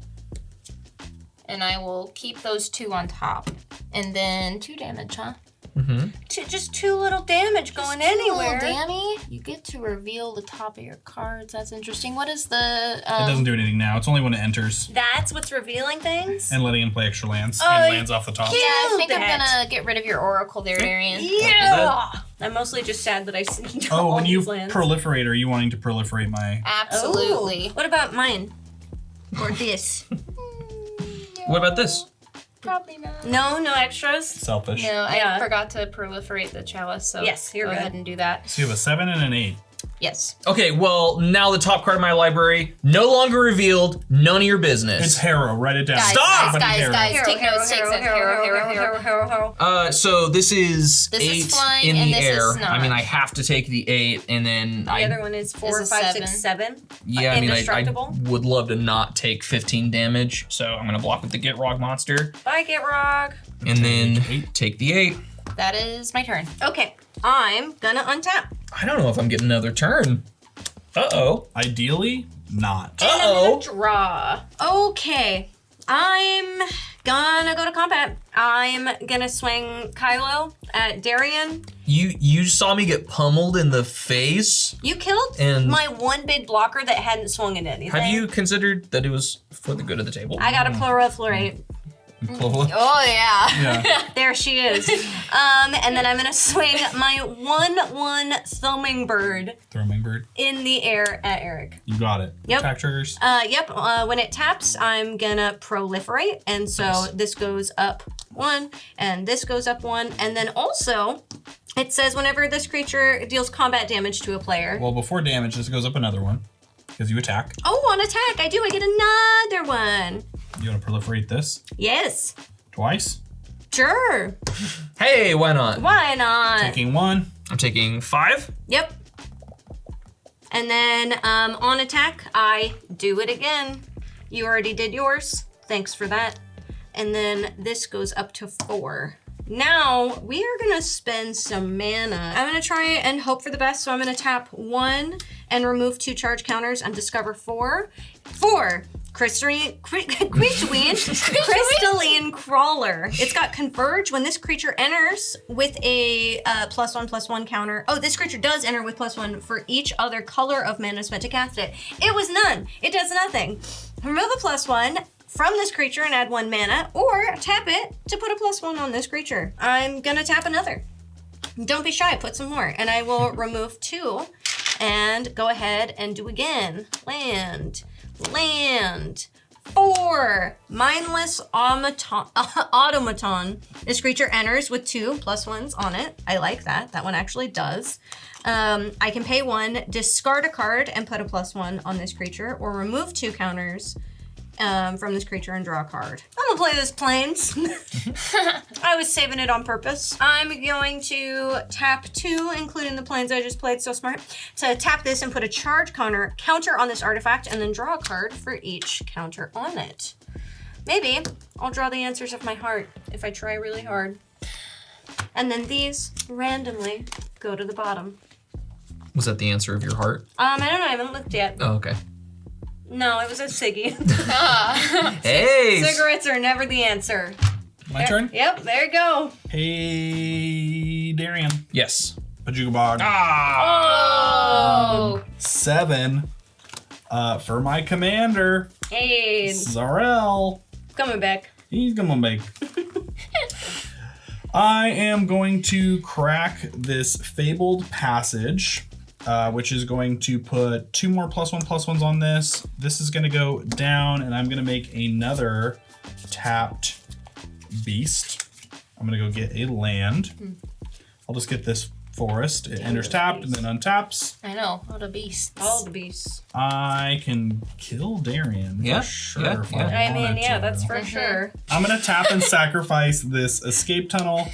Speaker 4: And I will keep those 2 on top. And then 2 damage, huh?
Speaker 6: Mm-hmm.
Speaker 1: Just 2 little damage going anywhere.
Speaker 4: Danny, you get to reveal the top of your cards. That's interesting. What is the?
Speaker 2: It doesn't do anything now. It's only when it enters
Speaker 1: That's what's revealing things?
Speaker 2: and letting him play extra lands
Speaker 1: Oh,
Speaker 2: and lands off the top.
Speaker 4: Yeah, I think I'm
Speaker 1: that.
Speaker 4: gonna get rid of your Oracle there, Darien.
Speaker 1: Yeah! I'm mostly just sad that I see
Speaker 2: Oh,
Speaker 1: all
Speaker 2: when you
Speaker 1: these lands.
Speaker 2: proliferate, are you wanting to proliferate my?
Speaker 4: Absolutely.
Speaker 1: Ooh. What about mine? Or this?
Speaker 6: What about this?
Speaker 4: Probably not.
Speaker 1: No extras?
Speaker 2: Selfish.
Speaker 4: No, I
Speaker 1: Yeah.
Speaker 4: forgot to proliferate the chalice, so
Speaker 1: Yes, you're
Speaker 4: go
Speaker 1: good.
Speaker 4: ahead and do that.
Speaker 2: So you have a 7 and an 8.
Speaker 4: Yes.
Speaker 6: Okay, well, now the top card of my library, no longer revealed, none of your business.
Speaker 2: It's Harrow. Write it down.
Speaker 4: Guys,
Speaker 6: Stop!
Speaker 4: guys,
Speaker 2: Harrow.
Speaker 4: guys, take notes, take notes. Harrow.
Speaker 6: So this is
Speaker 4: This is
Speaker 6: 8
Speaker 4: flying
Speaker 6: in
Speaker 4: and
Speaker 6: the
Speaker 4: this
Speaker 6: air.
Speaker 4: is not.
Speaker 6: I mean, I have to take the 8, and then
Speaker 1: The other one is 4,
Speaker 4: Is a
Speaker 1: 5,
Speaker 4: 7.
Speaker 1: 6, 7.
Speaker 6: yeah, I mean, I
Speaker 1: indestructible?
Speaker 6: would love to not take 15 damage, so I'm gonna block with the Gitrog monster,
Speaker 1: Bye, Gitrog.
Speaker 6: and then take the 8.
Speaker 4: That is my turn.
Speaker 1: Okay, I'm gonna untap.
Speaker 6: I don't know if I'm getting another turn. Uh-oh.
Speaker 2: Ideally, not.
Speaker 6: Uh-oh.
Speaker 1: Draw. Okay, I'm Gonna go to combat. I'm gonna swing Kylo at Darien.
Speaker 6: You saw me get pummeled in the face.
Speaker 1: You killed
Speaker 6: And-
Speaker 1: my one big blocker that hadn't swung at anything.
Speaker 6: Have you considered that it was for the good of the table?
Speaker 1: I got a proliferate.
Speaker 2: Clover.
Speaker 4: Oh yeah.
Speaker 2: Yeah.
Speaker 1: There she is. And then I'm gonna swing my 1/1 thumbing bird
Speaker 2: Throwing bird.
Speaker 1: in the air at Eric.
Speaker 2: You got it.
Speaker 1: Yep.
Speaker 2: Attack triggers.
Speaker 1: Yep. When it taps, I'm gonna proliferate, and so
Speaker 2: Nice.
Speaker 1: this goes up 1, and this goes up 1, and then also it says whenever this creature deals combat damage to a player.
Speaker 2: Well, before damage, this goes up another one because you attack.
Speaker 1: Oh, on attack, I get another one.
Speaker 2: You want to proliferate this
Speaker 1: Yes.
Speaker 2: twice.
Speaker 1: Sure.
Speaker 6: Hey, why not?
Speaker 1: Why not?
Speaker 2: Taking 1.
Speaker 6: I'm taking 5.
Speaker 1: Yep. And then on attack, I do it again. You already did yours. Thanks for that. And then this goes up to 4. Now we are gonna spend some mana. I'm gonna try and hope for the best. So I'm gonna tap 1 and remove 2 charge counters and discover 4. 4. Crystalline Crawler. It's got Converge. When this creature enters with a +1/+1 counter. Oh, this creature does enter with +1 for each other color of mana spent to cast it. It was none. It does nothing. Remove a +1 from this creature and add 1 mana, or tap it to put a +1 on this creature. I'm gonna tap another. Don't be shy, put some more. And I will remove 2 and go ahead and do again. Land. 4. Mindless Automaton. This creature enters with 2 +1s on it. I like that. That one actually does. I can pay 1, discard a card, and put a +1 on this creature, or remove 2 counters from this creature and draw a card. I'm gonna play this Plains. I was saving it on purpose. I'm going to tap 2, including the Plains I just played, so smart, to tap this and put a charge counter on this artifact, and then draw a card for each counter on it. Maybe I'll draw the answers of my heart if I try really hard. And then these randomly go to the bottom.
Speaker 6: Was that the answer of your heart?
Speaker 1: I don't know, I haven't looked yet.
Speaker 6: Oh, okay.
Speaker 1: No, it was a ciggy.
Speaker 6: Hey!
Speaker 1: Cigarettes are never the answer.
Speaker 2: My turn.
Speaker 1: Yep, there you go.
Speaker 2: Hey, Darien.
Speaker 6: Yes.
Speaker 2: Pajuga Bog.
Speaker 4: Oh.
Speaker 2: 7. For my commander,
Speaker 1: Hey,
Speaker 2: Szarel.
Speaker 1: coming back.
Speaker 2: He's gonna make. I am going to crack this Fabled Passage, which is going to put 2 more +1/+1s on this. This is gonna go down, and I'm gonna make another tapped beast. I'm gonna go get a land. I'll just get this forest. It enters tapped and then untaps.
Speaker 4: I know. What a beast.
Speaker 1: All the beasts.
Speaker 2: I can kill Darien
Speaker 6: Yeah,
Speaker 2: for sure.
Speaker 6: yeah,
Speaker 2: if
Speaker 6: yeah.
Speaker 1: I mean,
Speaker 2: wanted
Speaker 1: yeah,
Speaker 2: to.
Speaker 1: that's for sure.
Speaker 2: I'm gonna tap and sacrifice this escape tunnel,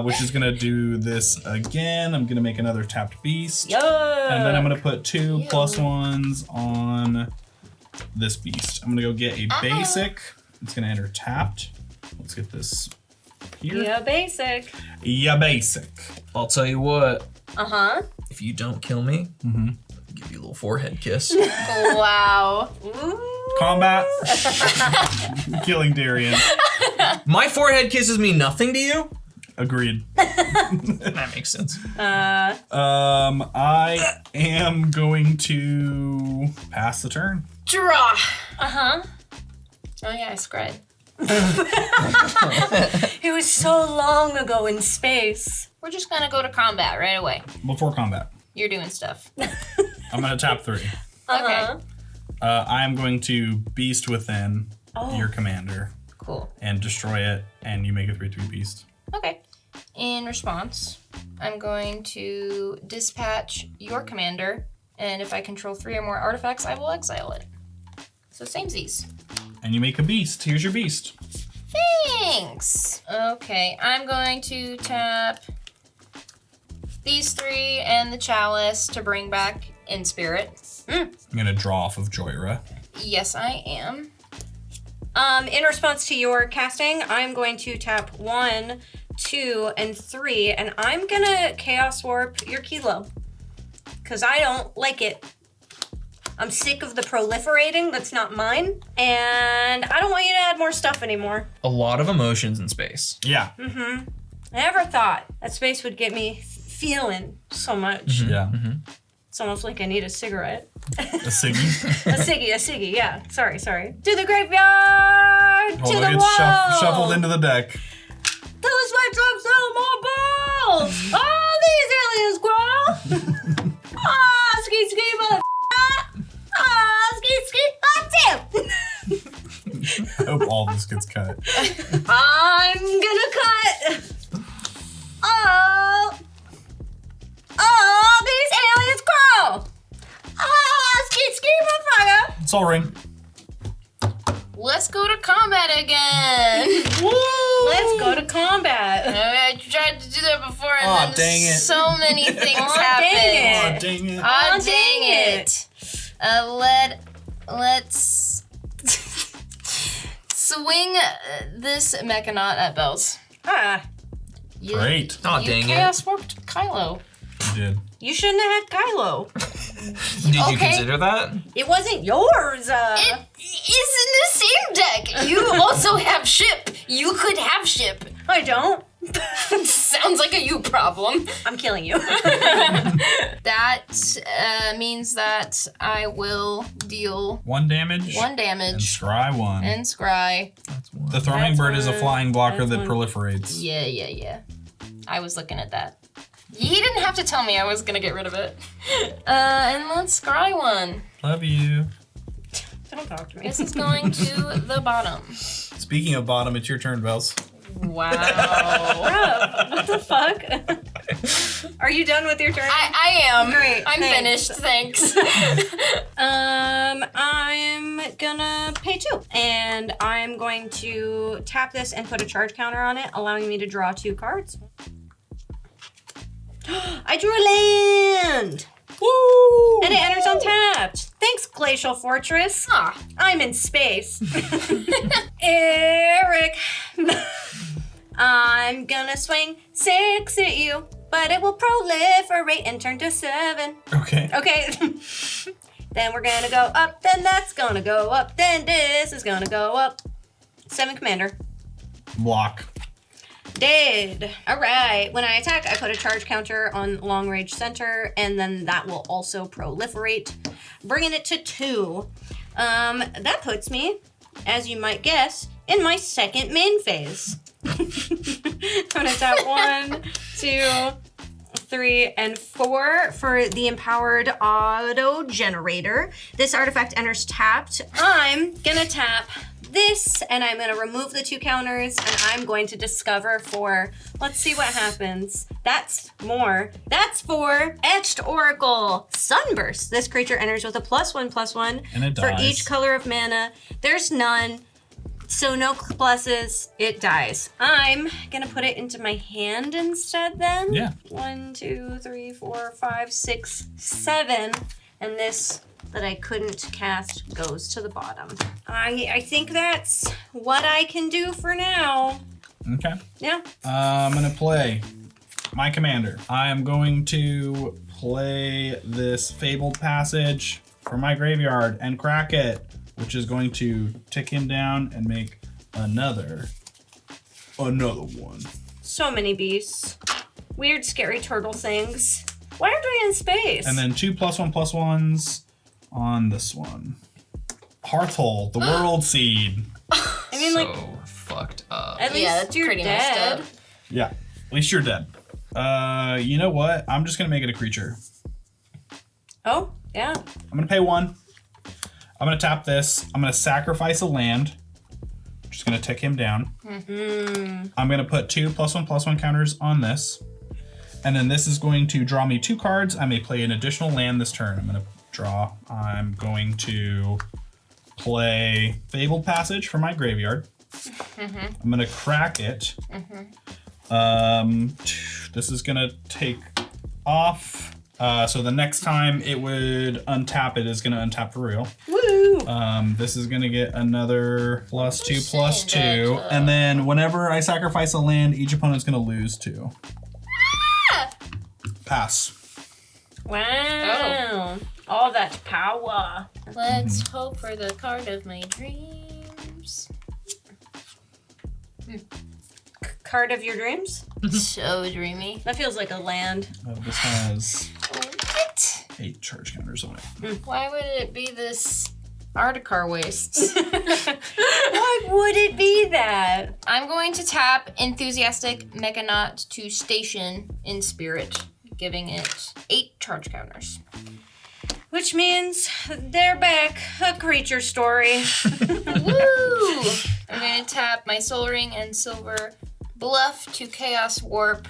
Speaker 2: which is gonna do this again. I'm gonna make another tapped beast.
Speaker 1: Yeah.
Speaker 2: And then I'm gonna put 2 +1s on this beast. I'm gonna go get a basic. It's gonna enter tapped. Let's get this here.
Speaker 1: Yeah, basic.
Speaker 2: Yeah, basic.
Speaker 6: I'll tell you what.
Speaker 1: Uh-huh.
Speaker 6: If you don't kill me,
Speaker 2: Mm-hmm.
Speaker 6: I'll give you a little forehead kiss.
Speaker 4: Wow.
Speaker 1: Ooh.
Speaker 2: Combat. Killing Darien.
Speaker 6: My forehead kisses mean nothing to you?
Speaker 2: Agreed.
Speaker 6: That makes sense.
Speaker 2: I am going to pass the turn.
Speaker 4: Draw. Uh-huh. Oh yeah, I scryed.
Speaker 1: It was so long ago in space.
Speaker 4: We're just gonna go to combat right away.
Speaker 2: Before combat,
Speaker 4: You're doing stuff.
Speaker 2: I'm gonna tap 3.
Speaker 1: Uh-huh.
Speaker 2: I am going to beast within
Speaker 1: Oh.
Speaker 2: your commander
Speaker 4: Cool.
Speaker 2: and destroy it, and you make a 3/3 beast.
Speaker 4: Okay. In response, I'm going to dispatch your commander, and if I control 3 or more artifacts, I will exile it. So samesies.
Speaker 2: And you make a beast. Here's your beast.
Speaker 4: Thanks. Okay, I'm going to tap these 3 and the chalice to bring back Inspirit.
Speaker 2: I'm gonna draw off of Joyra.
Speaker 4: Yes, I am.
Speaker 1: In response to your casting, I'm going to tap 1, 2, and 3, and I'm gonna Chaos Warp your Kilo. Because I don't like it. I'm sick of the proliferating that's not mine. And I don't want you to add more stuff anymore.
Speaker 6: A lot of emotions in space.
Speaker 2: Yeah.
Speaker 1: I never thought that space would get me feeling so much.
Speaker 2: Yeah.
Speaker 1: It's almost like I need a cigarette.
Speaker 2: A ciggy.
Speaker 1: a ciggy, yeah. Sorry. To the graveyard!
Speaker 2: Oh,
Speaker 1: to
Speaker 2: look,
Speaker 1: the
Speaker 2: it's
Speaker 1: wall!
Speaker 2: shuffled into the deck.
Speaker 1: Tell us why drops out more balls! Oh, these aliens crawl! Ah, ski, motherfucker! Ah, ski, ah, damn!
Speaker 2: I hope all this gets cut.
Speaker 1: I'm gonna cut! Oh, these aliens crawl! Ah, ski, motherfucker!
Speaker 2: It's all ring.
Speaker 4: Let's go to combat again.
Speaker 1: Let's go to combat.
Speaker 4: I tried to do that before, and
Speaker 2: Aw,
Speaker 4: then
Speaker 2: dang it.
Speaker 4: so many things
Speaker 1: Aw,
Speaker 4: happened.
Speaker 1: dang
Speaker 2: Oh, dang it.
Speaker 4: Aw,
Speaker 1: Aw,
Speaker 4: dang
Speaker 1: dang
Speaker 4: it. Let's swing this Mechanaut at Bells.
Speaker 1: Ah,
Speaker 4: You,
Speaker 2: Great.
Speaker 6: Aw,
Speaker 4: you
Speaker 6: dang it.
Speaker 4: Chaos Warped Kylo.
Speaker 2: You did.
Speaker 1: you shouldn't have had Kylo.
Speaker 6: Did you
Speaker 4: Okay.
Speaker 6: consider that?
Speaker 1: It wasn't yours.
Speaker 4: It is in the same deck. You also have ship. You could have ship.
Speaker 1: I don't.
Speaker 4: Sounds like a you problem.
Speaker 1: I'm killing you.
Speaker 4: That means that I will deal
Speaker 2: 1 damage.
Speaker 4: 1
Speaker 2: And
Speaker 4: damage
Speaker 2: scry 1.
Speaker 4: and scry.
Speaker 6: That's one.
Speaker 2: The throwing
Speaker 1: That's
Speaker 2: bird is a
Speaker 1: one.
Speaker 2: flying blocker
Speaker 1: That's
Speaker 2: that
Speaker 1: one.
Speaker 2: proliferates.
Speaker 4: Yeah. I was looking at that. You didn't have to tell me I was gonna get rid of it. And let's scry 1.
Speaker 2: Love you.
Speaker 1: Don't talk to me.
Speaker 4: This is going to the bottom.
Speaker 2: Speaking of bottom, it's your turn, Bells.
Speaker 4: Wow.
Speaker 1: Bruh, what the fuck? Are you done with your turn?
Speaker 4: I am.
Speaker 1: Great,
Speaker 4: I'm
Speaker 1: thanks.
Speaker 4: finished. Thanks.
Speaker 1: I'm gonna pay 2. And I'm going to tap this and put a charge counter on it, allowing me to draw 2 cards. I drew a land!
Speaker 2: Woo!
Speaker 1: And it enters untapped. Thanks, Glacial Fortress.
Speaker 4: Ah.
Speaker 1: I'm in space. Eric. I'm gonna swing 6 at you, but it will proliferate and turn to 7.
Speaker 2: Okay.
Speaker 1: Okay. Then we're gonna go up, then that's gonna go up, then this is gonna go up. 7 commander.
Speaker 2: Block.
Speaker 1: Dead. All right. When I attack, I put a charge counter on long range center, and then that will also proliferate, bringing it to 2. That puts me, as you might guess, in my second main phase. I'm gonna tap 1, 2, 3, and 4 for the empowered auto generator. This artifact enters tapped. I'm gonna tap this, and I'm gonna remove the 2 counters, and I'm going to discover for, let's see what happens. That's more. That's for Etched Oracle Sunburst. This creature enters with a +1/+1
Speaker 2: And it
Speaker 1: for
Speaker 2: dies.
Speaker 1: each color of mana. There's none, so no pluses, it dies. I'm gonna put it into my hand instead then.
Speaker 2: Yeah.
Speaker 1: 1, 2, 3, 4, 5, 6, 7, and this that I couldn't cast goes to the bottom. I think that's what I can do for now.
Speaker 2: Okay.
Speaker 1: Yeah.
Speaker 2: I'm gonna play my commander. I am going to play this Fabled Passage from my graveyard and crack it, which is going to tick him down and make another one.
Speaker 1: So many beasts. Weird, scary turtle things. Why aren't we in space?
Speaker 2: And then 2 +1/+1s on this one. Hearthhull, the World Seed.
Speaker 1: I mean, like,
Speaker 6: So fucked up.
Speaker 1: at least
Speaker 4: Yeah, that's
Speaker 1: you're
Speaker 4: pretty messed
Speaker 1: dead.
Speaker 4: up.
Speaker 2: Yeah, at least you're dead. You know what? I'm just gonna make it a creature.
Speaker 1: Oh, yeah.
Speaker 2: I'm gonna pay 1. I'm gonna tap this. I'm gonna sacrifice a land. Just gonna tick him down. I'm gonna put 2 +1/+1 counters on this. And then this is going to draw me 2 cards. I may play an additional land this turn. I'm gonna draw. I'm going to play Fabled Passage from my graveyard. I'm gonna crack it. This is gonna take off. So the next time it would untap, it is gonna untap for real.
Speaker 1: Woo!
Speaker 2: This is gonna get another +2/+2,
Speaker 4: saying that,
Speaker 2: and then whenever I sacrifice a land, each opponent's gonna lose 2. Pass.
Speaker 7: Wow. All that power.
Speaker 4: Let's hope for the card of my dreams.
Speaker 1: Card of your dreams?
Speaker 4: So dreamy.
Speaker 1: That feels like a land.
Speaker 2: This has
Speaker 4: What?
Speaker 2: 8 charge counters on it.
Speaker 4: Why would it be this Articar wastes?
Speaker 1: Why would it be that?
Speaker 4: I'm going to tap Enthusiastic Mechanaut to station Inspirit, giving it 8 charge counters.
Speaker 1: Which means they're back. A creature story.
Speaker 4: Woo! I'm going to tap my Soul Ring and Silver Bluff to Chaos Warp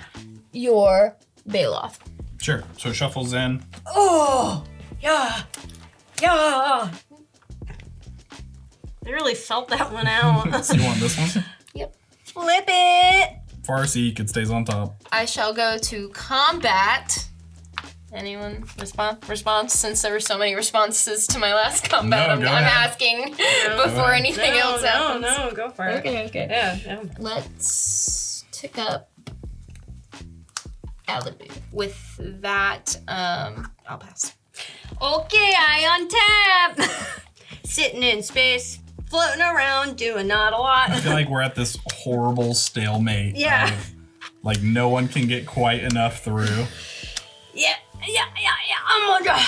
Speaker 4: your Baloth.
Speaker 2: Sure. So it shuffles in.
Speaker 1: Oh, yeah, yeah. I really felt that one out.
Speaker 2: So you want this one?
Speaker 1: Flip it.
Speaker 2: Farseek, it stays on top.
Speaker 4: I shall go to combat. Anyone response? Since there were so many responses to my last combat,
Speaker 2: No,
Speaker 4: I'm
Speaker 2: go ahead.
Speaker 4: asking before anything else happens.
Speaker 1: No, go for it.
Speaker 4: Okay.
Speaker 1: Yeah.
Speaker 4: Let's tick up Alibu. With that, I'll pass.
Speaker 1: Okay, I untap. Sitting in space, floating around, doing not a lot.
Speaker 2: I feel like we're at this horrible stalemate.
Speaker 1: Yeah.
Speaker 2: Of, like no one can get quite enough through.
Speaker 1: Yeah. I'm on.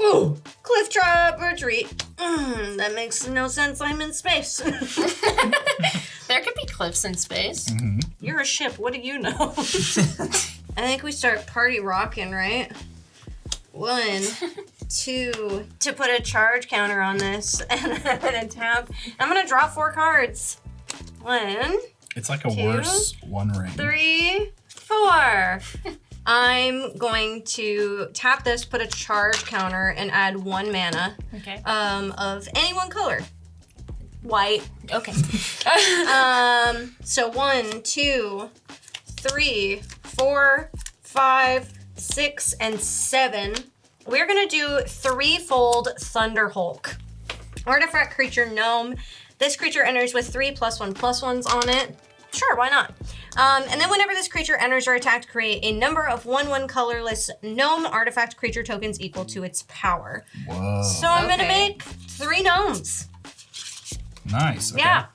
Speaker 1: Ooh, cliff drop, retreat. That makes no sense. I'm in space.
Speaker 4: There could be cliffs in space.
Speaker 1: You're a ship. What do you know? I think we start party rocking, right? 1, 2. To put a charge counter on this, and I'm gonna tap. I'm gonna draw 4 cards. 1,
Speaker 2: It's like a
Speaker 1: 2,
Speaker 2: worse One Ring.
Speaker 1: 3, 4. I'm going to tap this, put a charge counter, and add 1 mana.
Speaker 4: Okay.
Speaker 1: Of any one color. White.
Speaker 4: Okay.
Speaker 1: So 1, 2, 3, 4, 5, 6, and 7. We're gonna do 3-fold Thunder Hulk. Artifact creature gnome. This creature enters with 3+1/+1s on it. Sure, why not? And then whenever this creature enters or attacked, create a number of 1/1 colorless gnome artifact creature tokens equal to its power.
Speaker 2: Whoa.
Speaker 1: So I'm gonna
Speaker 4: Okay.
Speaker 1: make 3 gnomes.
Speaker 2: Nice. Okay.
Speaker 1: Yeah.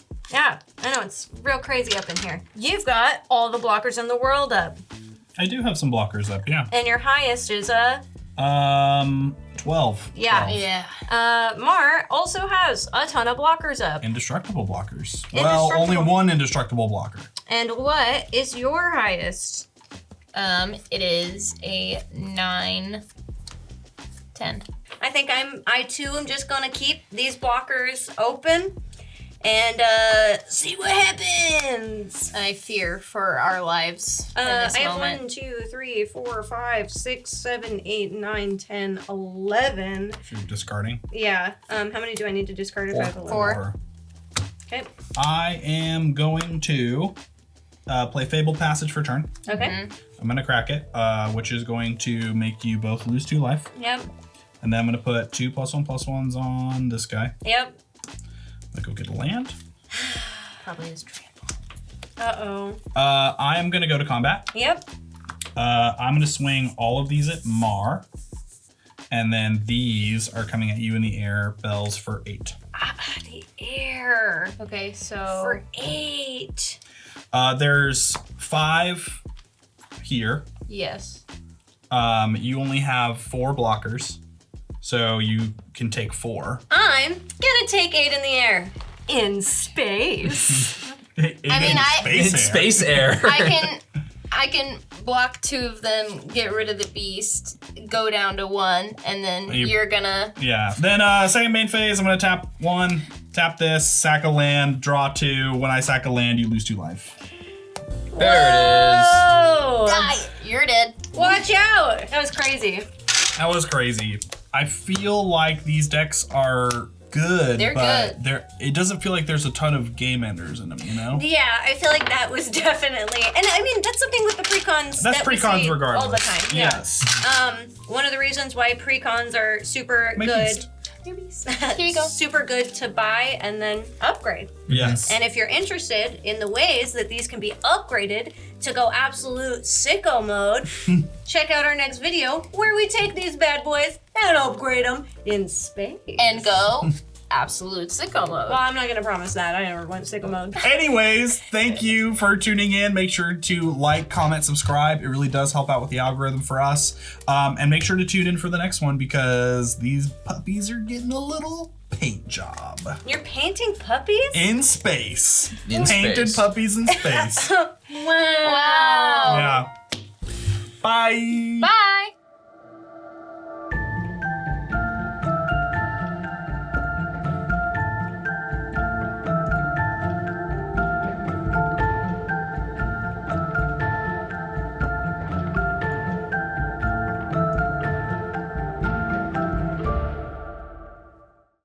Speaker 1: I know, it's real crazy up in here. You've got all the blockers in the world up.
Speaker 2: I do have some blockers up, yeah.
Speaker 1: And your highest is
Speaker 2: 12.
Speaker 1: Yeah.
Speaker 2: 12.
Speaker 4: Yeah.
Speaker 1: Mar also has a ton of blockers up.
Speaker 2: Indestructible blockers. Well, only
Speaker 1: Indestructible.
Speaker 2: one indestructible blocker.
Speaker 1: And what is your highest?
Speaker 4: It is a 9, 10.
Speaker 1: I think I too am just gonna keep these blockers open and see what happens.
Speaker 4: I fear for our lives in this
Speaker 1: I have
Speaker 4: moment.
Speaker 1: 1, 2, 3, 4, 5, 6, 7, 8, 9, 10, 11.
Speaker 2: If you're discarding.
Speaker 1: Yeah. How many do I need to discard if I have 11?
Speaker 4: 4.
Speaker 1: Okay.
Speaker 2: I am going to play Fabled Passage for turn.
Speaker 1: Okay.
Speaker 2: I'm going to crack it, which is going to make you both lose 2 life.
Speaker 1: Yep.
Speaker 2: And then I'm going to put 2+1/+1s on this guy.
Speaker 1: Yep.
Speaker 2: I'm going to go get a land.
Speaker 4: Probably is trample.
Speaker 1: Uh-oh.
Speaker 2: I am going to go to combat.
Speaker 1: Yep.
Speaker 2: I'm going to swing all of these at Mar. And then these are coming at you in the air, bells for 8.
Speaker 1: The air.
Speaker 4: Okay, so
Speaker 1: For 8.
Speaker 2: There's 5 here.
Speaker 4: yes.
Speaker 2: You only have 4 blockers, so you can take 4.
Speaker 1: I'm gonna take 8 in the air. In space.
Speaker 6: Space air.
Speaker 4: I can block 2 of them, get rid of the beast, go down to 1, and then you're gonna.
Speaker 2: Yeah. Then second main phase, I'm gonna tap 1, tap this, sack a land, draw 2. When I sack a land, you lose 2 life.
Speaker 6: There it is.
Speaker 1: Oh!
Speaker 4: Die! You're dead.
Speaker 1: Watch out! That was crazy.
Speaker 2: That was crazy. I feel like these decks are good,
Speaker 4: They're
Speaker 2: but it doesn't feel like there's a ton of game enders in them, you know?
Speaker 1: Yeah, I feel like that was definitely, and I mean that's something with the precons.
Speaker 2: That's
Speaker 1: that we
Speaker 2: precons
Speaker 1: see
Speaker 2: regardless.
Speaker 1: all the time. Yeah.
Speaker 2: Yes.
Speaker 1: One of the reasons why precons are super
Speaker 2: Make
Speaker 1: good
Speaker 2: these
Speaker 4: Newbies. Here you go.
Speaker 1: Super good to buy and then upgrade.
Speaker 2: Yes.
Speaker 1: And if you're interested in the ways that these can be upgraded to go absolute sicko mode, check out our next video where we take these bad boys and upgrade them in space.
Speaker 4: And go absolute sicko mode.
Speaker 1: Well, I'm not gonna promise that. I never went sicko mode.
Speaker 2: Anyways, thank you for tuning in. Make sure to like, comment, subscribe. It really does help out with the algorithm for us. And make sure to tune in for the next one because these puppies are getting a little paint job.
Speaker 1: You're painting puppies?
Speaker 2: In space.
Speaker 6: In
Speaker 2: Painted
Speaker 6: space.
Speaker 2: puppies in space.
Speaker 4: Wow.
Speaker 2: Yeah. Bye.